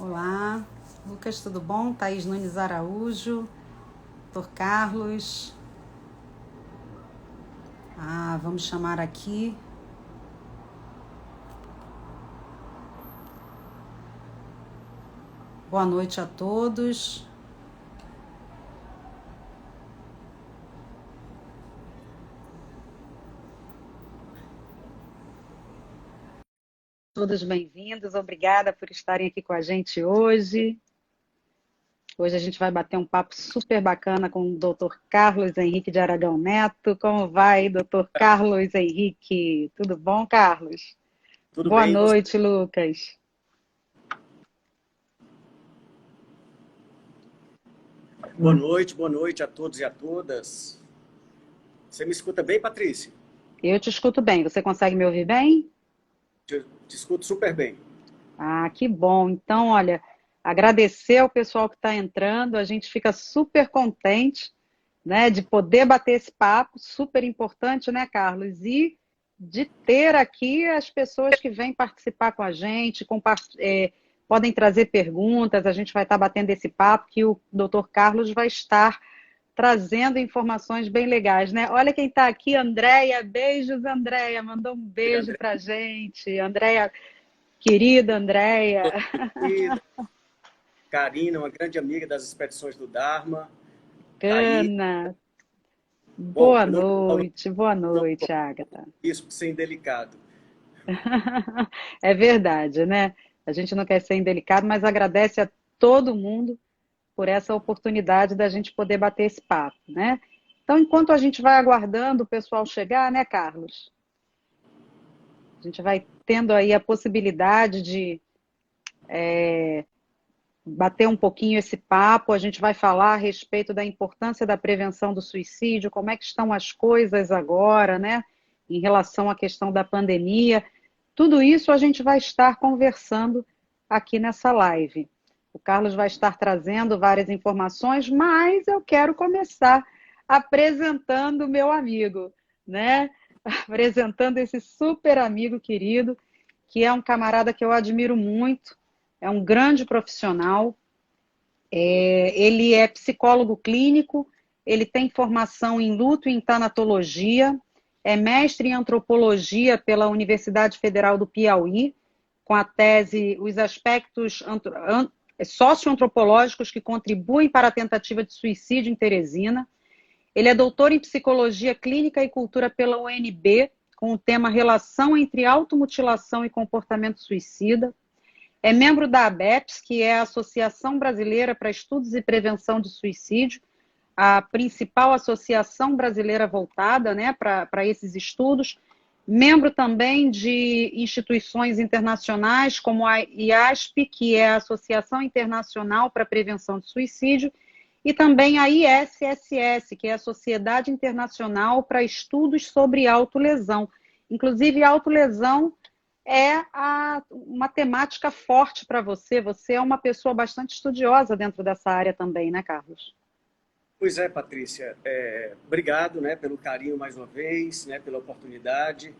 Olá, Lucas, tudo bom? Thaís Nunes Araújo, Dr. Carlos. Vamos chamar aqui. Boa noite a todos. Todos bem-vindos, obrigada por estarem aqui com a gente hoje. Hoje a gente vai bater um papo super bacana com o Dr. Carlos Henrique de Aragão Neto. Como vai, Dr. Carlos Henrique? Tudo bom, Carlos? Tudo Boa bem, e você? noite, Lucas. Boa noite a todos e a todas. Você me escuta bem, Patrícia? Eu te escuto bem. Você consegue me ouvir bem? Te escuto super bem. Que bom. Então, olha, agradecer ao pessoal que está entrando. A gente fica super contente, né, de poder bater esse papo, super importante, né, Carlos? E de ter aqui as pessoas que vêm participar com a gente, podem trazer perguntas. A gente vai estar batendo esse papo que o Dr. Carlos vai estar trazendo informações bem legais, né? Olha quem está aqui, Andréia. Beijos, Andréia. Mandou um Oi, beijo André. para a gente. Andréia, querida Andréia. Querida Karina, uma grande amiga das expedições do Dharma. Thaís. Ana, Bom, eu não vou falar boa o nome noite, Agatha. isso por ser indelicado. É verdade, né? A gente não quer ser indelicado, mas agradece a todo mundo por essa oportunidade da gente poder bater esse papo, né? Então, enquanto a gente vai aguardando o pessoal chegar, né, Carlos? A gente vai tendo aí a possibilidade de bater um pouquinho esse papo, a gente vai falar a respeito da importância da prevenção do suicídio, como é que estão as coisas agora, né, em relação à questão da pandemia. Tudo isso a gente vai estar conversando aqui nessa live. O Carlos vai estar trazendo várias informações, mas eu quero começar apresentando o meu amigo, né? Apresentando esse super amigo querido, que é um camarada que eu admiro muito, é um grande profissional, ele é psicólogo clínico, ele tem formação em luto e em tanatologia, é mestre em antropologia pela Universidade Federal do Piauí, com a tese Os Aspectos Socioantropológicos que Contribuem para a Tentativa de Suicídio em Teresina. Ele é doutor em Psicologia Clínica e Cultura pela UNB, com o tema Relação entre Automutilação e Comportamento Suicida. É membro da ABEPS, que é a Associação Brasileira para Estudos e Prevenção de Suicídio, a principal associação brasileira voltada, né, para esses estudos. Membro também de instituições internacionais, como a IASP, que é a Associação Internacional para a Prevenção de Suicídio, e também a ISSS, que é a Sociedade Internacional para Estudos sobre Autolesão. Inclusive, autolesão é uma temática forte para você. Você é uma pessoa bastante estudiosa dentro dessa área também, né, Carlos? Pois é, Patrícia. Obrigado, né, pelo carinho mais uma vez, né, pela oportunidade.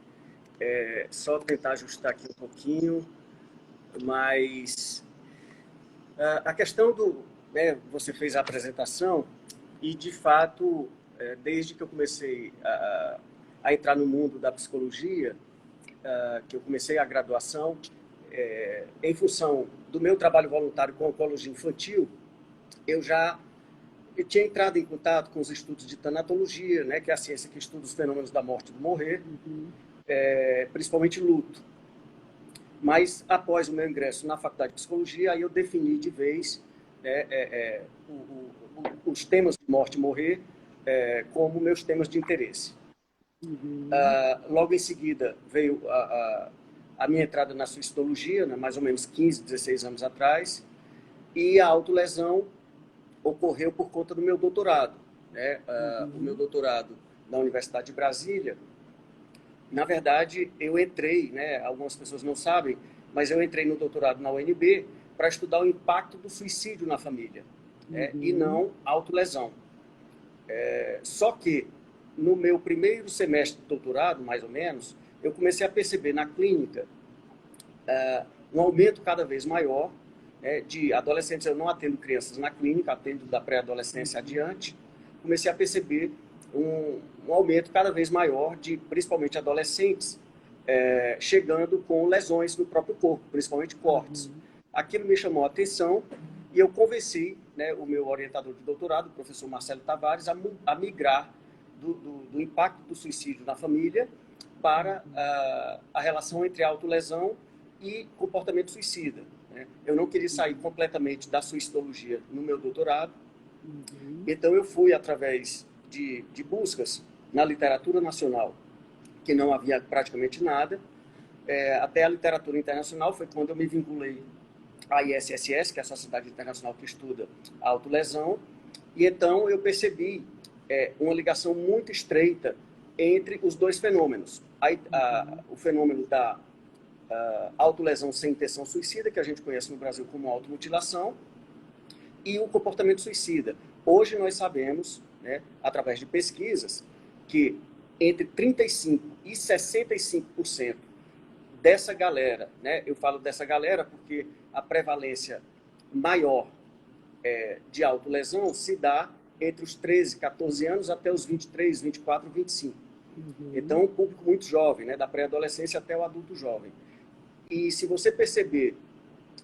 Só tentar ajustar aqui um pouquinho, mas a questão do, né, você fez a apresentação e, de fato, desde que eu comecei a entrar no mundo da psicologia, que eu comecei a graduação, em função do meu trabalho voluntário com oncologia infantil, eu tinha entrado em contato com os estudos de tanatologia, né, que é a ciência que estuda os fenômenos da morte e do morrer, Uhum. principalmente luto. Mas, após o meu ingresso na faculdade de psicologia, aí eu defini de vez, né, os temas de morte e morrer como meus temas de interesse. Uhum. Logo em seguida veio a minha entrada na suicidologia, né, mais ou menos 15, 16 anos atrás, e a autolesão ocorreu por conta do meu doutorado. Né? O meu Uhum. doutorado na Universidade de Brasília, na verdade, eu entrei, né, algumas pessoas não sabem, mas eu entrei no doutorado na UNB para estudar o impacto do suicídio na família, né, e Uhum. não autolesão. Só que, no meu primeiro semestre de doutorado, mais ou menos, eu comecei a perceber na clínica um aumento cada vez maior de adolescentes. Eu não atendo crianças na clínica, atendo da pré-adolescência adiante. Comecei a perceber um aumento cada vez maior de, principalmente, adolescentes chegando com lesões no próprio corpo, principalmente cortes. Aquilo me chamou a atenção e eu convenci, né, o meu orientador de doutorado, o professor Marcelo Tavares, a migrar do impacto do suicídio na família para a relação entre autolesão e comportamento suicida. Né? Eu não queria sair completamente da suicidologia no meu doutorado, então eu fui, através de buscas na literatura nacional, que não havia praticamente nada, até a literatura internacional. Foi quando eu me vinculei à ISSS, que é a Sociedade Internacional que estuda a autolesão, e então eu percebi uma ligação muito estreita entre os dois fenômenos. O fenômeno da autolesão sem intenção suicida, que a gente conhece no Brasil como automutilação, e o comportamento suicida. Hoje nós sabemos, né, através de pesquisas, que entre 35% e 65% dessa galera, né, eu falo dessa galera porque a prevalência maior de autolesão se dá entre os 13, 14 anos até os 23, 24, 25. Então, um público muito jovem, né, da pré-adolescência até o adulto jovem. E se você perceber,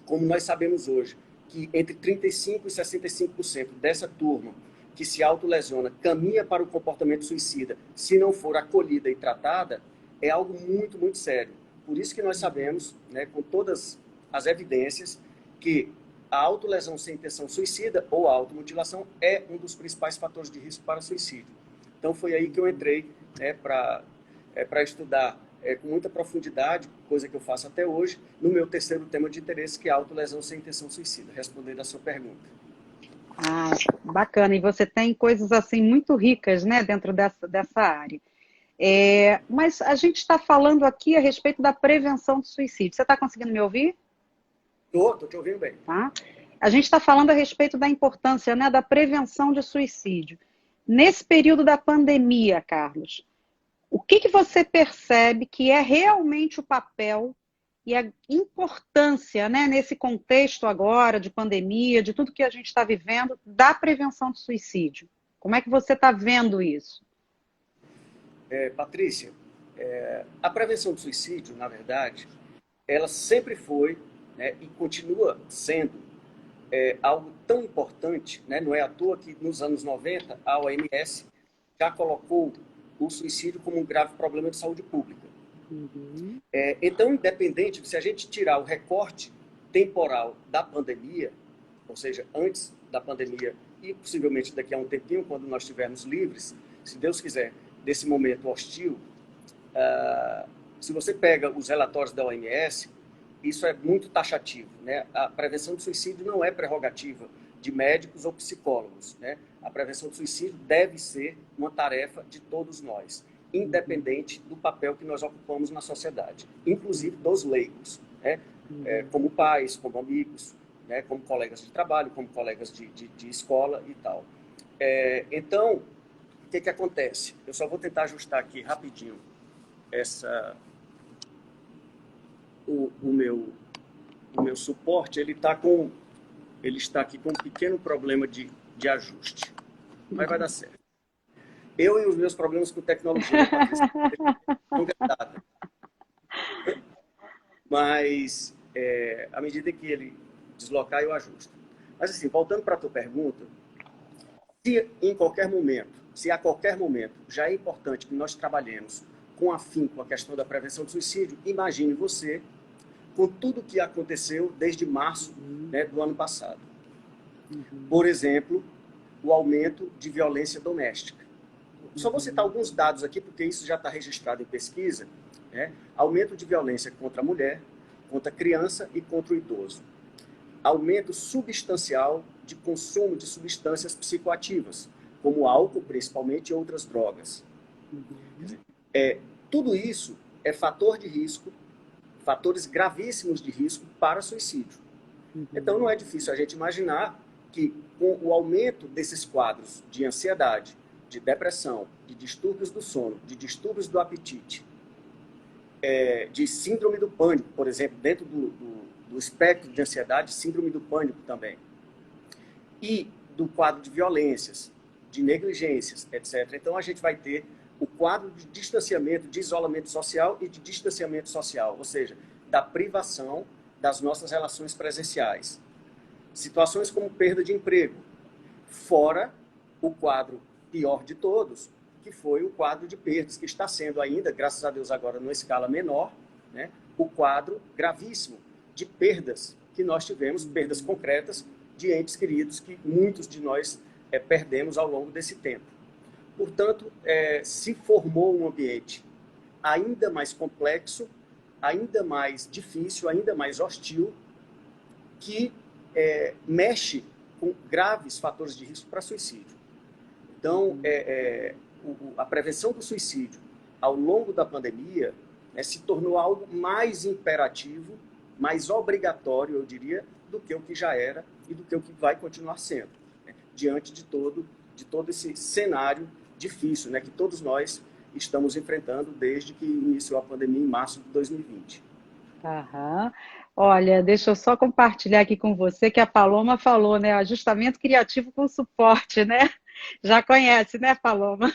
como nós sabemos hoje, que entre 35% e 65% dessa turma que se autolesiona caminha para o comportamento suicida, se não for acolhida e tratada, é algo muito, muito sério. Por isso que nós sabemos, né, com todas as evidências, que a autolesão sem intenção suicida ou a automutilação é um dos principais fatores de risco para suicídio. Então foi aí que eu entrei, né, para estudar com muita profundidade, coisa que eu faço até hoje, no meu terceiro tema de interesse, que é a autolesão sem intenção suicida, respondendo a sua pergunta. Ah, bacana. E você tem coisas assim muito ricas, né, dentro dessa área. Mas a gente está falando aqui a respeito da prevenção do suicídio. Você está conseguindo me ouvir? Estou te ouvindo bem. Tá? A gente está falando a respeito da importância, né, da prevenção de suicídio. Nesse período da pandemia, Carlos, o que você percebe que é realmente o papel e a importância, né, nesse contexto agora de pandemia, de tudo que a gente está vivendo, da prevenção do suicídio? Como é que você está vendo isso? Patrícia, a prevenção do suicídio, na verdade, ela sempre foi, né, e continua sendo algo tão importante, né? Não é à toa que nos anos 90 a OMS já colocou o suicídio como um grave problema de saúde pública. Então, independente, se a gente tirar o recorte temporal da pandemia, ou seja, antes da pandemia e possivelmente daqui a um tempinho, quando nós estivermos livres, se Deus quiser, desse momento hostil, se você pega os relatórios da OMS, isso é muito taxativo, né? A prevenção do suicídio não é prerrogativa de médicos ou psicólogos, né? A prevenção do suicídio deve ser uma tarefa de todos nós, independente do papel que nós ocupamos na sociedade, inclusive dos leigos, né? Como pais, como amigos, né? Como colegas de trabalho, como colegas de escola e tal. Então, o que acontece? Eu só vou tentar ajustar aqui rapidinho o meu suporte. Ele está aqui com um pequeno problema de ajuste, mas vai dar certo. Eu e os meus problemas com tecnologia, Patrícia, mas à medida que ele deslocar, eu ajusto. Mas assim, voltando para a tua pergunta, se a qualquer momento já é importante que nós trabalhemos com afinco a questão da prevenção do suicídio, imagine você com tudo que aconteceu desde março, né, do ano passado. Por exemplo, o aumento de violência doméstica. Só vou citar alguns dados aqui, porque isso já está registrado em pesquisa, né? Aumento de violência contra a mulher, contra a criança e contra o idoso. Aumento substancial de consumo de substâncias psicoativas, como álcool, principalmente, e outras drogas. Tudo isso é fator de risco, fatores gravíssimos de risco para suicídio. Então, não é difícil a gente imaginar que, com o aumento desses quadros de ansiedade, de depressão, de distúrbios do sono, de distúrbios do apetite, de síndrome do pânico, por exemplo, dentro do espectro de ansiedade, síndrome do pânico também. E do quadro de violências, de negligências, etc. Então, a gente vai ter o quadro de distanciamento, de isolamento social e de distanciamento social, ou seja, da privação das nossas relações presenciais. Situações como perda de emprego, fora o quadro pior de todos, que foi o quadro de perdas, que está sendo ainda, graças a Deus agora numa escala menor, né, o quadro gravíssimo de perdas que nós tivemos, perdas concretas de entes queridos que muitos de nós perdemos ao longo desse tempo. Portanto, se formou um ambiente ainda mais complexo, ainda mais difícil, ainda mais hostil, que mexe com graves fatores de risco para suicídio. Então, a prevenção do suicídio ao longo da pandemia se tornou algo mais imperativo, mais obrigatório, eu diria, do que o que já era e do que o que vai continuar sendo, né, diante de todo esse cenário difícil, né, que todos nós estamos enfrentando desde que iniciou a pandemia em março de 2020. Aham. Olha, deixa eu só compartilhar aqui com você que a Paloma falou, né? Ajustamento criativo com suporte, né? Já conhece, né, Paloma?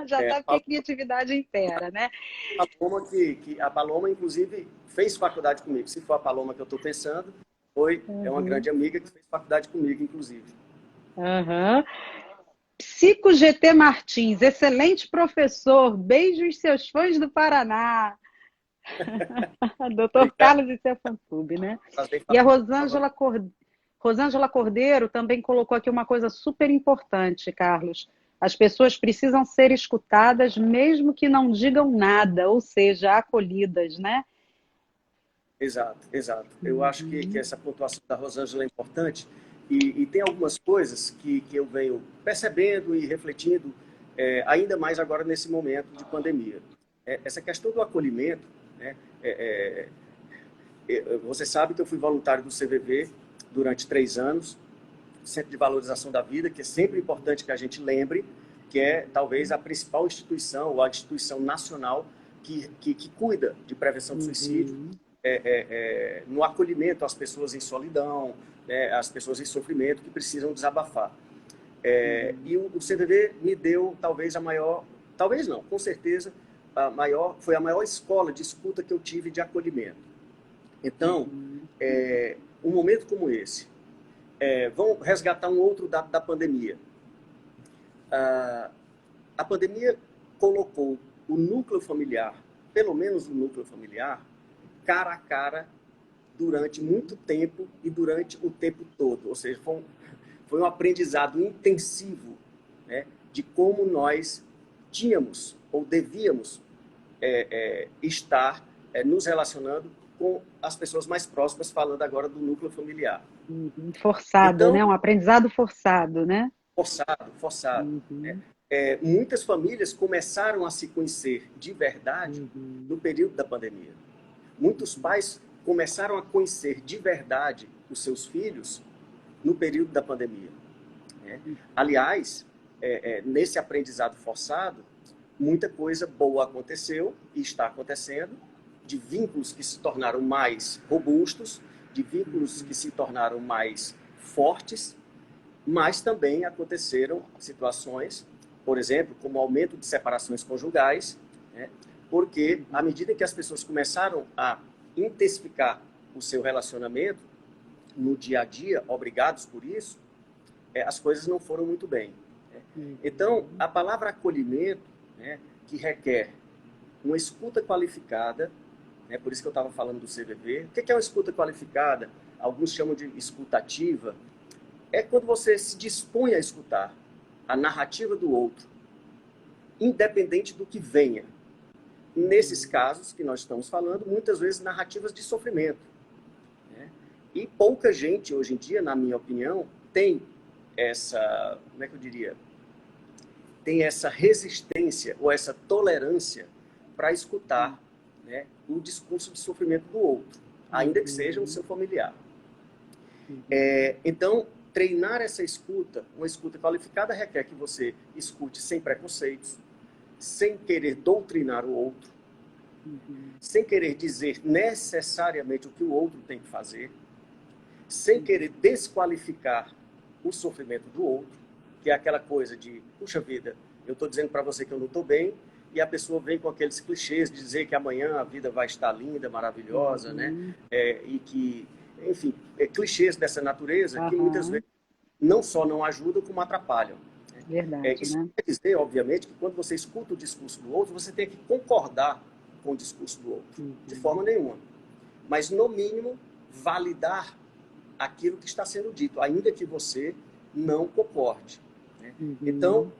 Já sabe que a criatividade impera, né? A Paloma, a Paloma, inclusive, fez faculdade comigo. Se for a Paloma que eu estou pensando, é uma grande amiga que fez faculdade comigo, inclusive. Uhum. Psico GT Martins, excelente professor. Beijos seus fãs do Paraná. Doutor Carlos e seu fã-clube, né? E a Rosângela Cordeiro também colocou aqui uma coisa super importante, Carlos. As pessoas precisam ser escutadas mesmo que não digam nada, ou seja, acolhidas, né? Exato, exato. Eu acho que essa pontuação da Rosângela é importante e tem algumas coisas que eu venho percebendo e refletindo ainda mais agora nesse momento de pandemia. Essa questão do acolhimento, né? Você sabe que eu fui voluntário do CVV durante 3 anos, Centro de Valorização da Vida, que é sempre importante que a gente lembre, que é talvez a principal instituição, ou a instituição nacional que cuida de prevenção do suicídio, no acolhimento às pessoas em solidão, às pessoas em sofrimento que precisam desabafar. E o CVV me deu talvez a maior, talvez não, com certeza, foi a maior escola de escuta que eu tive de acolhimento. Então, um momento como esse, vamos resgatar um outro dado da pandemia. A pandemia colocou o núcleo familiar, pelo menos o núcleo familiar, cara a cara durante muito tempo e durante o tempo todo. Ou seja, foi um aprendizado intensivo, né, de como nós tínhamos ou devíamos estar nos relacionando com as pessoas mais próximas, falando agora do núcleo familiar. Forçado, então, né? Um aprendizado forçado, né? Forçado. Né? Muitas famílias começaram a se conhecer de verdade no período da pandemia. Muitos pais começaram a conhecer de verdade os seus filhos no período da pandemia. Né? Aliás, nesse aprendizado forçado, muita coisa boa aconteceu e está acontecendo, de vínculos que se tornaram mais robustos, de vínculos que se tornaram mais fortes, mas também aconteceram situações, por exemplo, como o aumento de separações conjugais, né? Porque à medida que as pessoas começaram a intensificar o seu relacionamento no dia a dia, obrigados por isso, as coisas não foram muito bem. Né? Então, a palavra acolhimento, né, que requer uma escuta qualificada, né, por isso que eu estava falando do CVV. O que é uma escuta qualificada? Alguns chamam de escutativa. É quando você se dispõe a escutar a narrativa do outro, independente do que venha. Nesses casos que nós estamos falando, muitas vezes narrativas de sofrimento. Né? E pouca gente, hoje em dia, na minha opinião, tem essa, como é que eu diria? Tem essa resistência ou essa tolerância para escutar, né, o discurso de sofrimento do outro, ainda que seja o seu familiar. Então, treinar essa escuta, uma escuta qualificada, requer que você escute sem preconceitos, sem querer doutrinar o outro, sem querer dizer necessariamente o que o outro tem que fazer, sem querer desqualificar o sofrimento do outro, que é aquela coisa de, puxa vida, eu estou dizendo para você que eu não estou bem, e a pessoa vem com aqueles clichês de dizer que amanhã a vida vai estar linda, maravilhosa, né? E que, enfim, clichês dessa natureza que muitas vezes não só não ajudam, como atrapalham. Verdade, isso né? quer dizer, obviamente, que quando você escuta o discurso do outro, você tem que concordar com o discurso do outro, de forma nenhuma. Mas, no mínimo, validar aquilo que está sendo dito, ainda que você não concorde. Né? Então,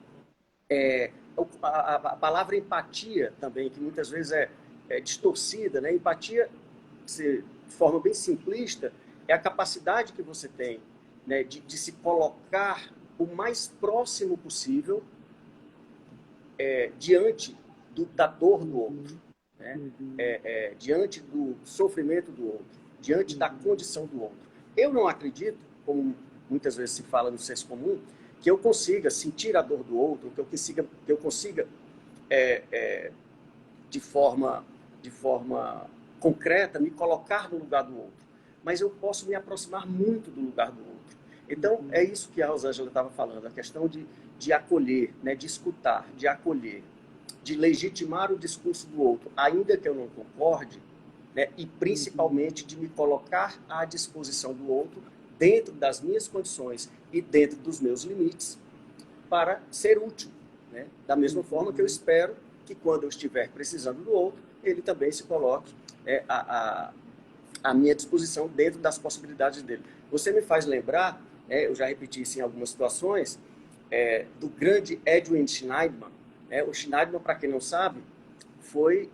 a palavra empatia também, que muitas vezes é distorcida, né? Empatia, de forma bem simplista, é a capacidade que você tem, né, de se colocar o mais próximo possível diante da dor do outro, né? Diante do sofrimento do outro, diante da condição do outro. Eu não acredito, como muitas vezes se fala no senso comum, que eu consiga sentir a dor do outro, que eu consiga de forma concreta, me colocar no lugar do outro. Mas eu posso me aproximar muito do lugar do outro. Então, é isso que a Rosângela estava falando, a questão de acolher, né, de escutar, de acolher, de legitimar o discurso do outro, ainda que eu não concorde, né, e principalmente de me colocar à disposição do outro, dentro das minhas condições e dentro dos meus limites, para ser útil. Né? Da mesma forma que eu espero que quando eu estiver precisando do outro, ele também se coloque à minha disposição dentro das possibilidades dele. Você me faz lembrar, eu já repeti isso em algumas situações, do grande Edwin Schneidman. O Schneidman, para quem não sabe, foi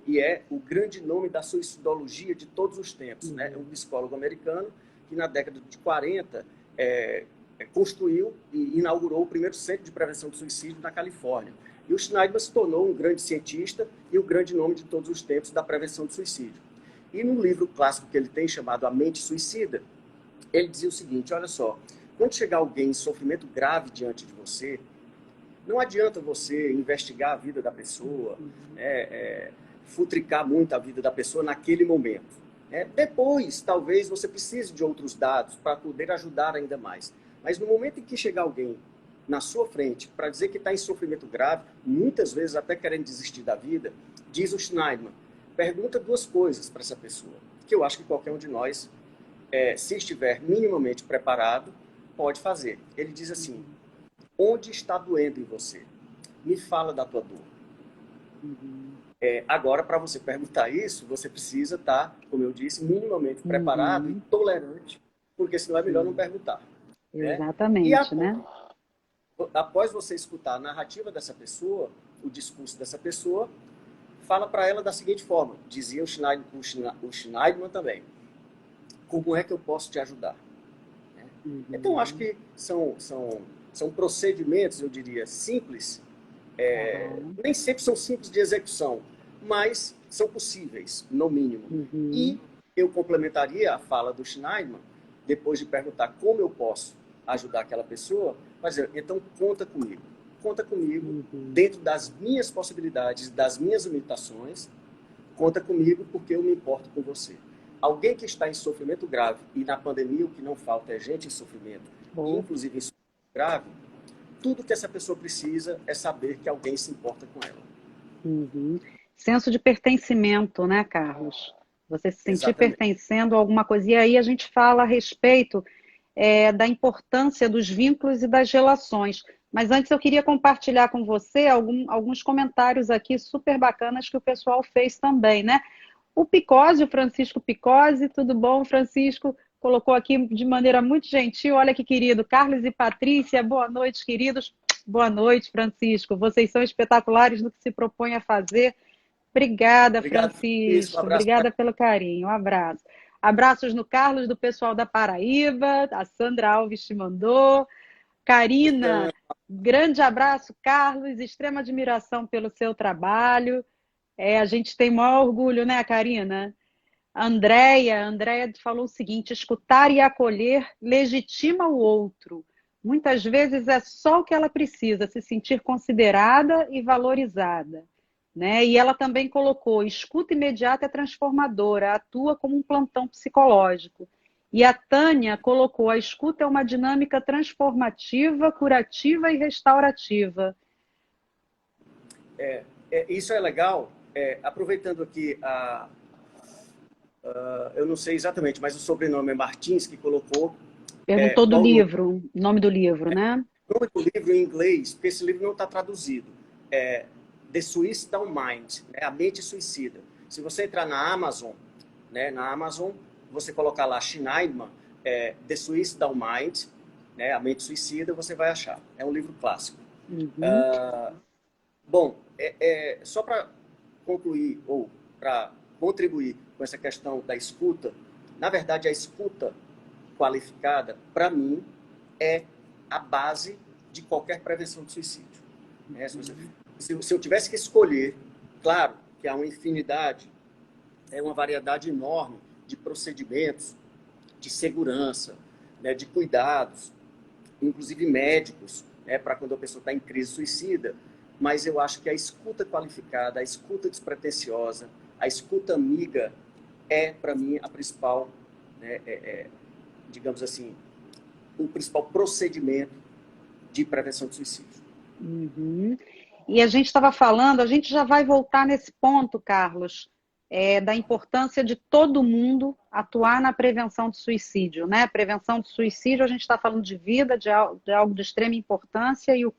e é o grande nome da suicidologia de todos os tempos. Né? É um psicólogo americano que na década de 40 construiu e inaugurou o primeiro centro de prevenção de suicídio na Califórnia. E o Schneidman se tornou um grande cientista e o grande nome de todos os tempos da prevenção de suicídio. E no livro clássico que ele tem, chamado A Mente Suicida, ele dizia o seguinte, olha só, quando chegar alguém em sofrimento grave diante de você, não adianta você investigar a vida da pessoa, futricar muito a vida da pessoa naquele momento. Depois, talvez, você precise de outros dados para poder ajudar ainda mais. Mas no momento em que chegar alguém na sua frente para dizer que está em sofrimento grave, muitas vezes até querendo desistir da vida, diz o Schneidman, pergunta duas coisas para essa pessoa, que eu acho que qualquer um de nós, se estiver minimamente preparado, pode fazer. Ele diz assim, onde está doendo em você? Me fala da tua dor. Agora, para você perguntar isso, você precisa estar, como eu disse, minimamente preparado e tolerante, porque senão é melhor não perguntar. Exatamente, né? né? Após você escutar a narrativa dessa pessoa, o discurso dessa pessoa, fala para ela da seguinte forma, dizia o Schneidman também, como é que eu posso te ajudar? Então, acho que são procedimentos, eu diria, simples, nem sempre são simples de execução, mas são possíveis, no mínimo. E eu complementaria a fala do Schneidman, depois de perguntar como eu posso ajudar aquela pessoa, mas então conta comigo dentro das minhas possibilidades, das minhas limitações, conta comigo porque eu me importo com você. Alguém que está em sofrimento grave, e na pandemia o que não falta é gente em sofrimento, inclusive em sofrimento grave, tudo que essa pessoa precisa é saber que alguém se importa com ela. Senso de pertencimento, né, Carlos? Você se sentir Exatamente. pertencendo a alguma coisa. E aí a gente fala a respeito da importância dos vínculos e das relações. Mas antes eu queria compartilhar com você alguns comentários aqui super bacanas que o pessoal fez também, né? O Picose, o Francisco Picose, tudo bom, Francisco? Colocou aqui de maneira muito gentil, olha que querido, Carlos e Patrícia, boa noite, queridos. Boa noite, Francisco. Vocês são espetaculares no que se propõe a fazer. Obrigada, Francisco. Um abraço. Obrigada pelo carinho. Um abraço. Abraços no Carlos, do pessoal da Paraíba. A Sandra Alves te mandou. Karina, grande abraço, Carlos. Extrema admiração pelo seu trabalho. A gente tem maior orgulho, né, Karina? A Andréia falou o seguinte, escutar e acolher legitima o outro. Muitas vezes é só o que ela precisa, se sentir considerada e valorizada. né? E ela também colocou: escuta imediata é transformadora, atua como um plantão psicológico. E a Tânia colocou: a escuta é uma dinâmica transformativa, curativa e restaurativa. Isso é legal. Aproveitando aqui, eu não sei exatamente, mas o sobrenome é Martins, que colocou Perguntou do qual o livro, nome do livro, né? nome do livro em inglês, porque esse livro não está traduzido. É The Suicidal Mind, né? A Mente Suicida. Se você entrar na Amazon, né, você colocar lá Schneiderman, The Suicidal Mind, né, A Mente Suicida, você vai achar. É um livro clássico. Uhum. Bom, só para concluir ou para contribuir com essa questão da escuta, na verdade, a escuta qualificada, para mim, é a base de qualquer prevenção de suicídio. Né? Se eu tivesse que escolher, claro que há uma infinidade, uma variedade enorme de procedimentos, de segurança, né, de cuidados, inclusive médicos, né, para quando a pessoa está em crise suicida, mas eu acho que a escuta qualificada, a escuta despretensiosa, a escuta amiga para mim, a principal, né, digamos assim, o principal procedimento de prevenção de suicídio. Uhum. E a gente estava falando, a gente já vai voltar nesse ponto, Carlos, da importância de todo mundo atuar na prevenção de suicídio, né? Prevenção de suicídio, a gente está falando de vida, de algo de extrema importância, e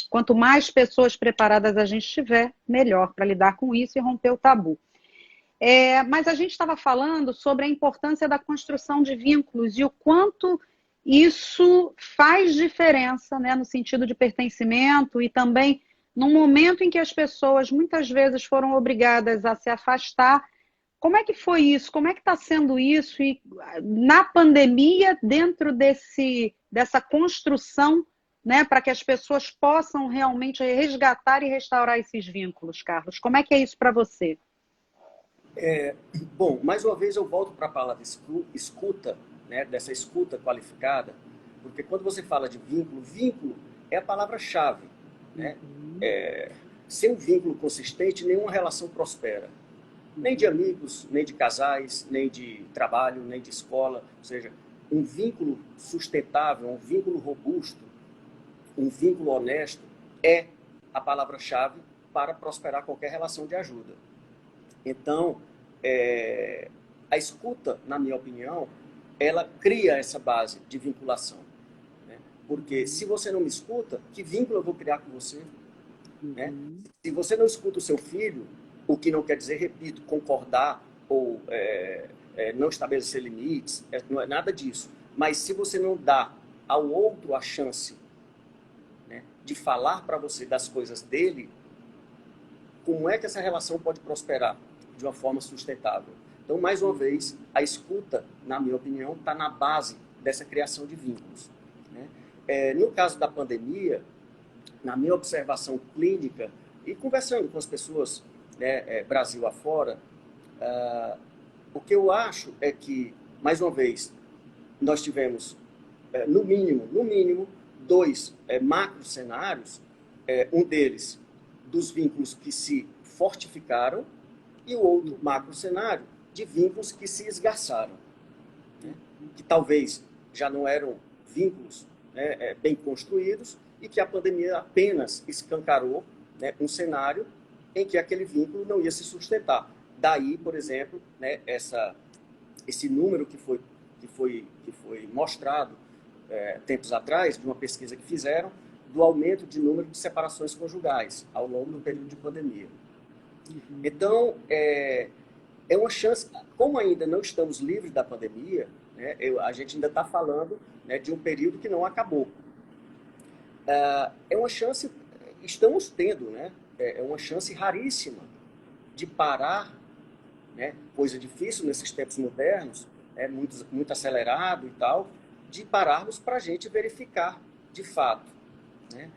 quanto mais pessoas preparadas a gente tiver, melhor para lidar com isso e romper o tabu. Mas a gente estava falando sobre a importância da construção de vínculos e o quanto isso faz diferença, né, no sentido de pertencimento e também no momento em que as pessoas muitas vezes foram obrigadas a se afastar. Como é que foi isso? Como é que está sendo isso? E na pandemia, dentro dessa construção, né, para que as pessoas possam realmente resgatar e restaurar esses vínculos, Carlos. Como é que é isso para você? Bom, mais uma vez eu volto para a palavra escuta, né, dessa escuta qualificada, porque quando você fala de vínculo, vínculo é a palavra-chave. Né? Sem um vínculo consistente, nenhuma relação prospera. Nem de amigos, nem de casais, nem de trabalho, nem de escola. Ou seja, um vínculo sustentável, um vínculo robusto, um vínculo honesto é a palavra-chave para prosperar qualquer relação de ajuda. Então, a escuta, na minha opinião, ela cria essa base de vinculação. Né? Porque se você não me escuta, que vínculo eu vou criar com você? Né? Se você não escuta o seu filho, o que não quer dizer, repito, concordar ou não estabelecer limites, não é nada disso. Mas se você não dá ao outro a chance, né, de falar para você das coisas dele, como é que essa relação pode prosperar de uma forma sustentável? Então, mais uma vez, a escuta, na minha opinião, está na base dessa criação de vínculos. Né? No caso da pandemia, na minha observação clínica e conversando com as pessoas, né, Brasil afora, o que eu acho é que, mais uma vez, nós tivemos, no mínimo, dois macro cenários, um deles dos vínculos que se fortificaram e o outro macro cenário de vínculos que se esgarçaram, né? Que talvez já não eram vínculos, né, bem construídos e que a pandemia apenas escancarou, né, um cenário em que aquele vínculo não ia se sustentar. Daí, por exemplo, né, esse número que foi mostrado tempos atrás, de uma pesquisa que fizeram, do aumento de número de separações conjugais ao longo do período de pandemia. Então, é uma chance, como ainda não estamos livres da pandemia, né, a gente ainda está falando, né, de um período que não acabou. É uma chance, estamos tendo, né, é uma chance raríssima de parar, né, coisa difícil nesses tempos modernos, muito acelerado e tal, de pararmos para a gente verificar, de fato, né,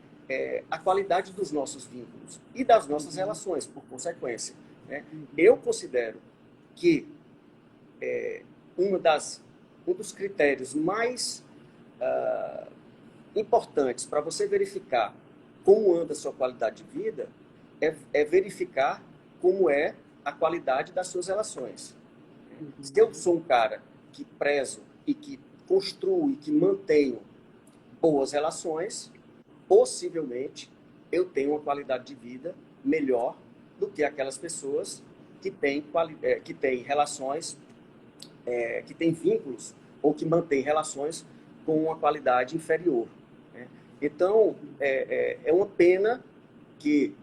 a qualidade dos nossos vínculos e das nossas relações, por consequência. Né? Eu considero que um dos critérios mais importantes para você verificar como anda a sua qualidade de vida é verificar como é a qualidade das suas relações. Se eu sou um cara que prezo e que construo e que mantenho boas relações, possivelmente eu tenho uma qualidade de vida melhor do que aquelas pessoas que têm relações, que têm vínculos ou que mantêm relações com uma qualidade inferior. Né? Então, é uma pena que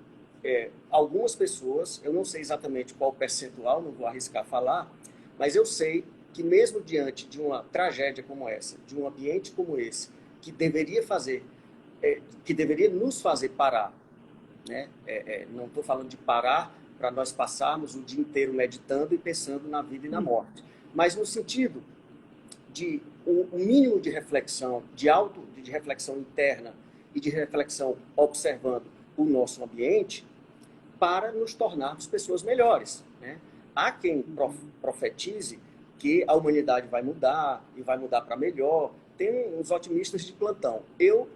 algumas pessoas, eu não sei exatamente qual percentual, não vou arriscar falar, mas eu sei que mesmo diante de uma tragédia como essa, de um ambiente como esse, que deveria nos fazer parar, né? Não estou falando de parar para nós passarmos o dia inteiro meditando e pensando na vida e na morte, mas no sentido de um mínimo de reflexão, de reflexão interna e de reflexão observando o nosso ambiente para nos tornarmos pessoas melhores. Né? Há quem profetize que a humanidade vai mudar e vai mudar para melhor. Tem uns otimistas de plantão. Eu,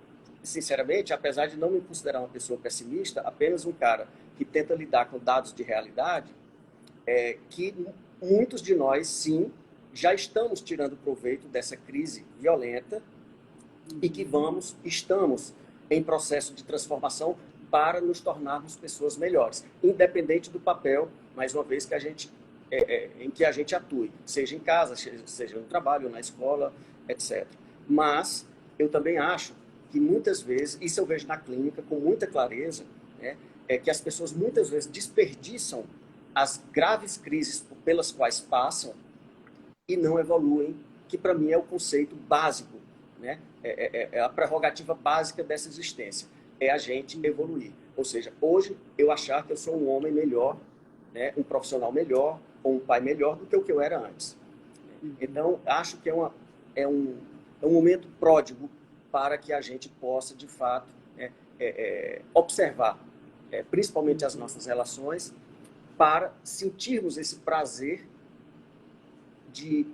sinceramente, apesar de não me considerar uma pessoa pessimista, apenas um cara que tenta lidar com dados de realidade, que muitos de nós, sim, já estamos tirando proveito dessa crise violenta e que estamos em processo de transformação para nos tornarmos pessoas melhores, independente do papel, mais uma vez, em que a gente atue, seja em casa, seja no trabalho, na escola, etc. Mas eu também acho que muitas vezes, isso eu vejo na clínica com muita clareza, né, que as pessoas muitas vezes desperdiçam as graves crises pelas quais passam e não evoluem, que para mim é o conceito básico, né? É a prerrogativa básica dessa existência, é a gente evoluir. Ou seja, hoje eu achar que eu sou um homem melhor, né, um profissional melhor, ou um pai melhor do que o que eu era antes. Então, acho que é um momento pródigo para que a gente possa, de fato, observar, principalmente as nossas relações, para sentirmos esse prazer de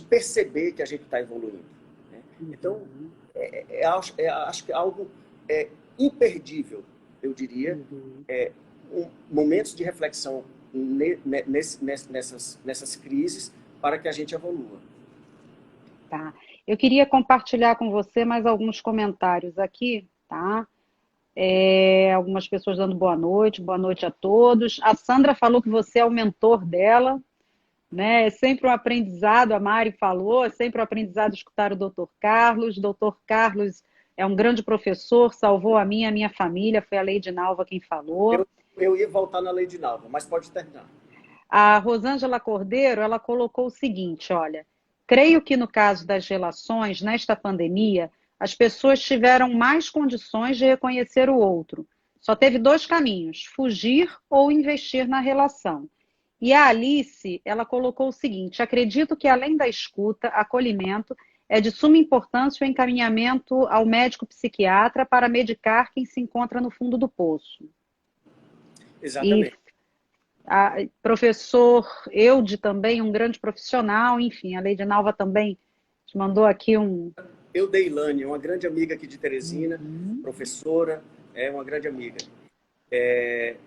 perceber que a gente está evoluindo. Né? Então, acho que é algo imperdível, eu diria, momentos de reflexão nessas crises para que a gente evolua. Tá. Eu queria compartilhar com você mais alguns comentários aqui, tá? Algumas pessoas dando boa noite a todos. A Sandra falou que você é o mentor dela, né? É sempre um aprendizado, a Mari falou, é sempre um aprendizado escutar o Dr. Carlos. Dr. Carlos é um grande professor, salvou a minha família, foi a Lady Nalva quem falou. Eu ia voltar na Lady Nalva, mas pode terminar. A Rosângela Cordeiro, ela colocou o seguinte, olha, creio que no caso das relações, nesta pandemia, as pessoas tiveram mais condições de reconhecer o outro. Só teve dois caminhos, fugir ou investir na relação. E a Alice, ela colocou o seguinte, acredito que além da escuta, acolhimento, é de suma importância o encaminhamento ao médico psiquiatra para medicar quem se encontra no fundo do poço. Exatamente. Professor Eude também, um grande profissional, enfim, a Lady Nalva também te mandou aqui um... Eudeilane, uma grande amiga aqui de Teresina, professora, uma grande amiga.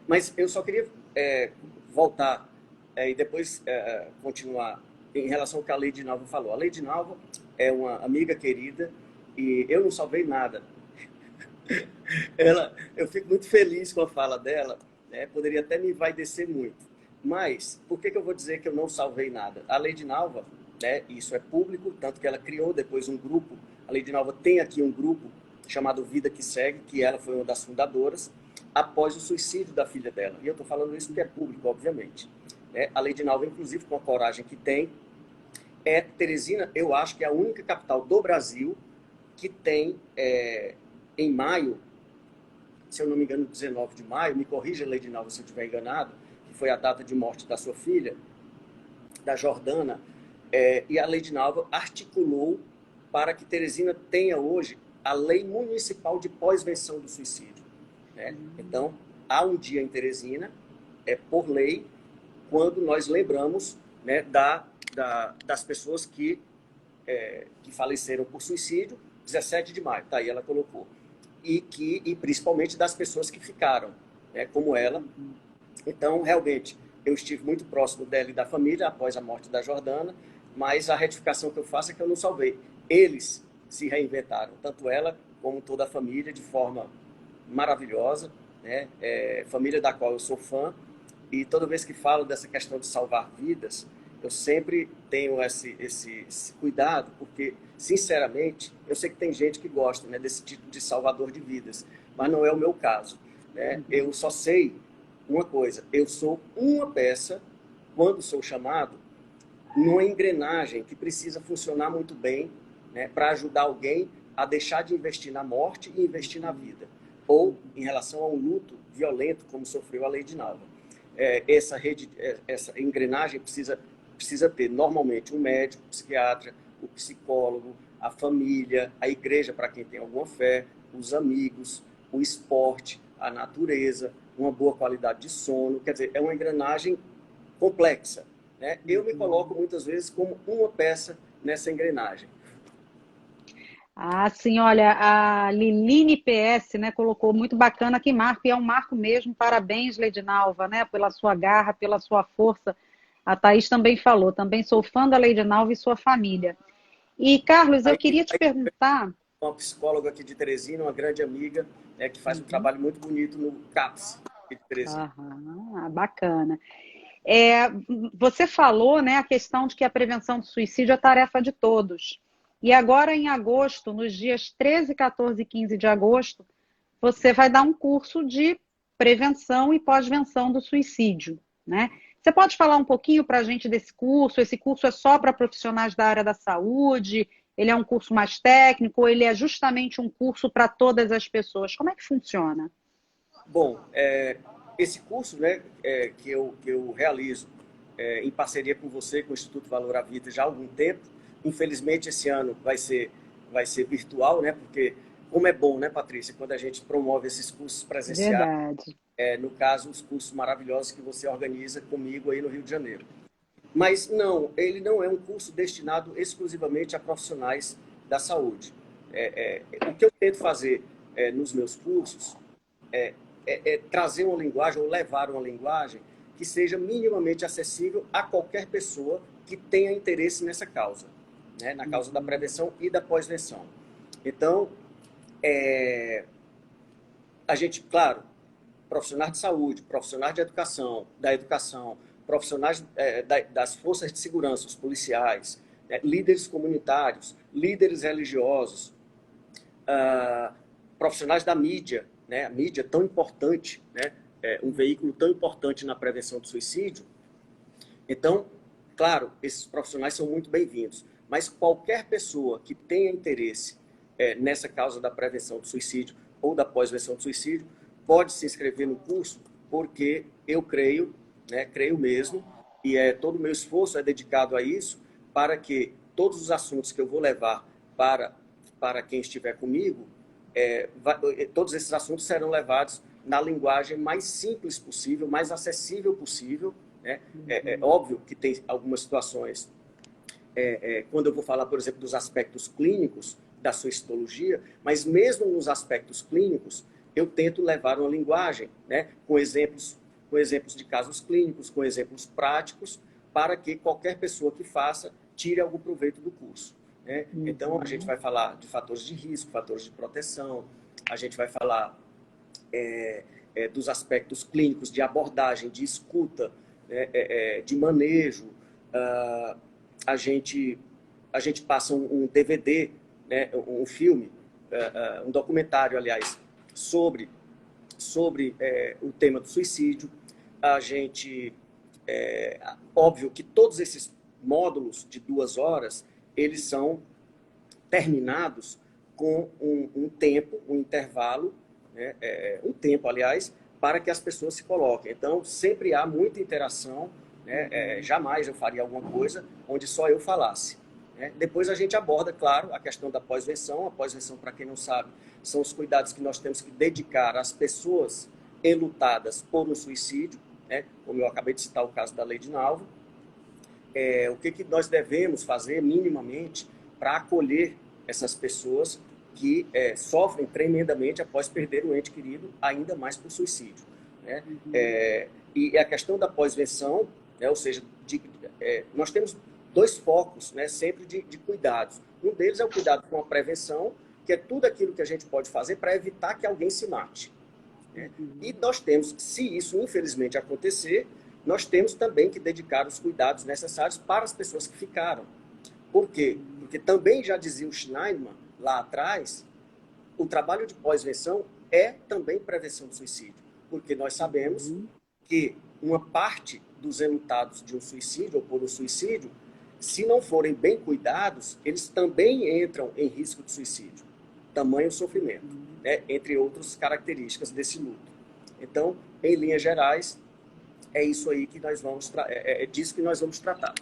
Mas eu só queria voltar e depois continuar em relação ao que a Lady Nalva falou. A Lady Nalva é uma amiga querida e eu não salvei nada. Eu fico muito feliz com a fala dela, né? Poderia até me envaidecer muito. Mas por que eu vou dizer que eu não salvei nada? A Lady Nalva, né, isso é público, tanto que ela criou depois um grupo. A Lady Nalva tem aqui um grupo chamado Vida que Segue, que ela foi uma das fundadoras, após o suicídio da filha dela. E eu estou falando isso porque é público, obviamente. A Lady Nalva, inclusive, com a coragem que tem, Teresina, eu acho que é a única capital do Brasil que tem, em maio, se eu não me engano, 19 de maio, me corrija, Lady Nalva, se eu estiver enganado, que foi a data de morte da sua filha, da Jordana, e a Lady Nalva articulou para que Teresina tenha hoje a lei municipal de pós-venção do suicídio. Né? Então, há um dia em Teresina, por lei, quando nós lembramos, né, das pessoas que faleceram por suicídio, 17 de maio, tá aí, ela colocou. e principalmente das pessoas que ficaram, né, como ela. Então, realmente, eu estive muito próximo dela e da família após a morte da Jordana, mas a retificação que eu faço é que eu não salvei. Eles se reinventaram, tanto ela como toda a família, de forma maravilhosa, né? Família da qual eu sou fã, e toda vez que falo dessa questão de salvar vidas, eu sempre tenho esse cuidado, porque, sinceramente, eu sei que tem gente que gosta, né, desse tipo de salvador de vidas, mas não é o meu caso, né? Eu só sei uma coisa: eu sou uma peça, quando sou chamado, numa engrenagem que precisa funcionar muito bem, né, para ajudar alguém a deixar de investir na morte e investir na vida, ou em relação a um luto violento, como sofreu a Lady Nalva. Essa engrenagem precisa ter, normalmente, um médico, um psiquiatra, o psicólogo, a família, a igreja, para quem tem alguma fé, os amigos, o esporte, a natureza, uma boa qualidade de sono. Quer dizer, é uma engrenagem complexa, né? Eu me coloco muitas vezes como uma peça nessa engrenagem. Ah, sim, olha, a Liline PS, né, colocou muito bacana que marco, e é um marco mesmo. Parabéns, Leidinalva, né, pela sua garra, pela sua força. A Thaís também falou, também sou fã da Leidinalva e sua família. E, Carlos, eu Aí, queria te perguntar... uma psicóloga aqui de Teresina, uma grande amiga, né, que faz um trabalho muito bonito no CAPS aqui de Teresina. Aham, bacana. Você falou, né, a questão de que a prevenção do suicídio é tarefa de todos. E agora, em agosto, nos dias 13, 14 e 15 de agosto, você vai dar um curso de prevenção e pós-venção do suicídio, né? Você pode falar um pouquinho para a gente desse curso? Esse curso é só para profissionais da área da saúde? Ele é um curso mais técnico? Ou ele é justamente um curso para todas as pessoas? Como é que funciona? Bom, esse curso, né, que eu realizo em parceria com você, com o Instituto Valor à Vida, já há algum tempo. Infelizmente, esse ano vai ser virtual, né, porque como é bom, né, Patrícia, quando a gente promove esses cursos presenciais, Verdade. no caso, os cursos maravilhosos que você organiza comigo aí no Rio de Janeiro. Mas não, ele não é um curso destinado exclusivamente a profissionais da saúde. O que eu tento fazer nos meus cursos é trazer uma linguagem, ou levar uma linguagem que seja minimamente acessível a qualquer pessoa que tenha interesse nessa causa, né? Na causa da prevenção e da pós-venção. Então, a gente, claro, profissionais de saúde, profissionais da educação, profissionais das forças de segurança, os policiais, né, líderes comunitários, líderes religiosos, profissionais da mídia, né, a mídia tão importante, né, um veículo tão importante na prevenção do suicídio. Então, claro, esses profissionais são muito bem-vindos, mas qualquer pessoa que tenha interesse nessa causa da prevenção do suicídio ou da pós-venção do suicídio pode se inscrever no curso, porque eu creio, né, creio mesmo, e todo o meu esforço é dedicado a isso, para que todos os assuntos que eu vou levar para quem estiver comigo, todos esses assuntos serão levados na linguagem mais simples possível, mais acessível possível, né? É óbvio que tem algumas situações, quando eu vou falar, por exemplo, dos aspectos clínicos da suicidologia, mas mesmo nos aspectos clínicos, eu tento levar uma linguagem, né, com exemplos de casos clínicos, com exemplos práticos, para que qualquer pessoa que faça tire algum proveito do curso, né? Então, a gente vai falar de fatores de risco, fatores de proteção, a gente vai falar dos aspectos clínicos, de abordagem, de escuta, né, de manejo. A gente passa um DVD, né, um filme, um documentário, aliás, sobre o tema do suicídio. A gente, óbvio que todos esses módulos de 2 horas, eles são terminados com um tempo, um intervalo, né, um tempo, aliás, para que as pessoas se coloquem. Então, sempre há muita interação, né, jamais eu faria alguma coisa onde só eu falasse, né? Depois a gente aborda, claro, a questão da pós-venção. A pós-venção, para quem não sabe, são os cuidados que nós temos que dedicar às pessoas enlutadas por um suicídio, né? Como eu acabei de citar o caso da Lady Nalva. O que nós devemos fazer minimamente para acolher essas pessoas que sofrem tremendamente após perder um ente querido, ainda mais por suicídio, né? E a questão da pós-venção, né, ou seja, nós temos dois focos, né, sempre de cuidados. Um deles é o cuidado com a prevenção, que é tudo aquilo que a gente pode fazer para evitar que alguém se mate, né? E nós temos, se isso infelizmente acontecer, nós temos também que dedicar os cuidados necessários para as pessoas que ficaram. Por quê? Porque também já dizia o Schneiderman, lá atrás, o trabalho de pós-venção é também prevenção do suicídio. Porque nós sabemos que uma parte dos enlutados de um suicídio ou por um suicídio, se não forem bem cuidados, eles também entram em risco de suicídio. Tamanho sofrimento, né? Entre outras características desse luto. Então, em linhas gerais, é isso aí que nós vamos disso que nós vamos tratar.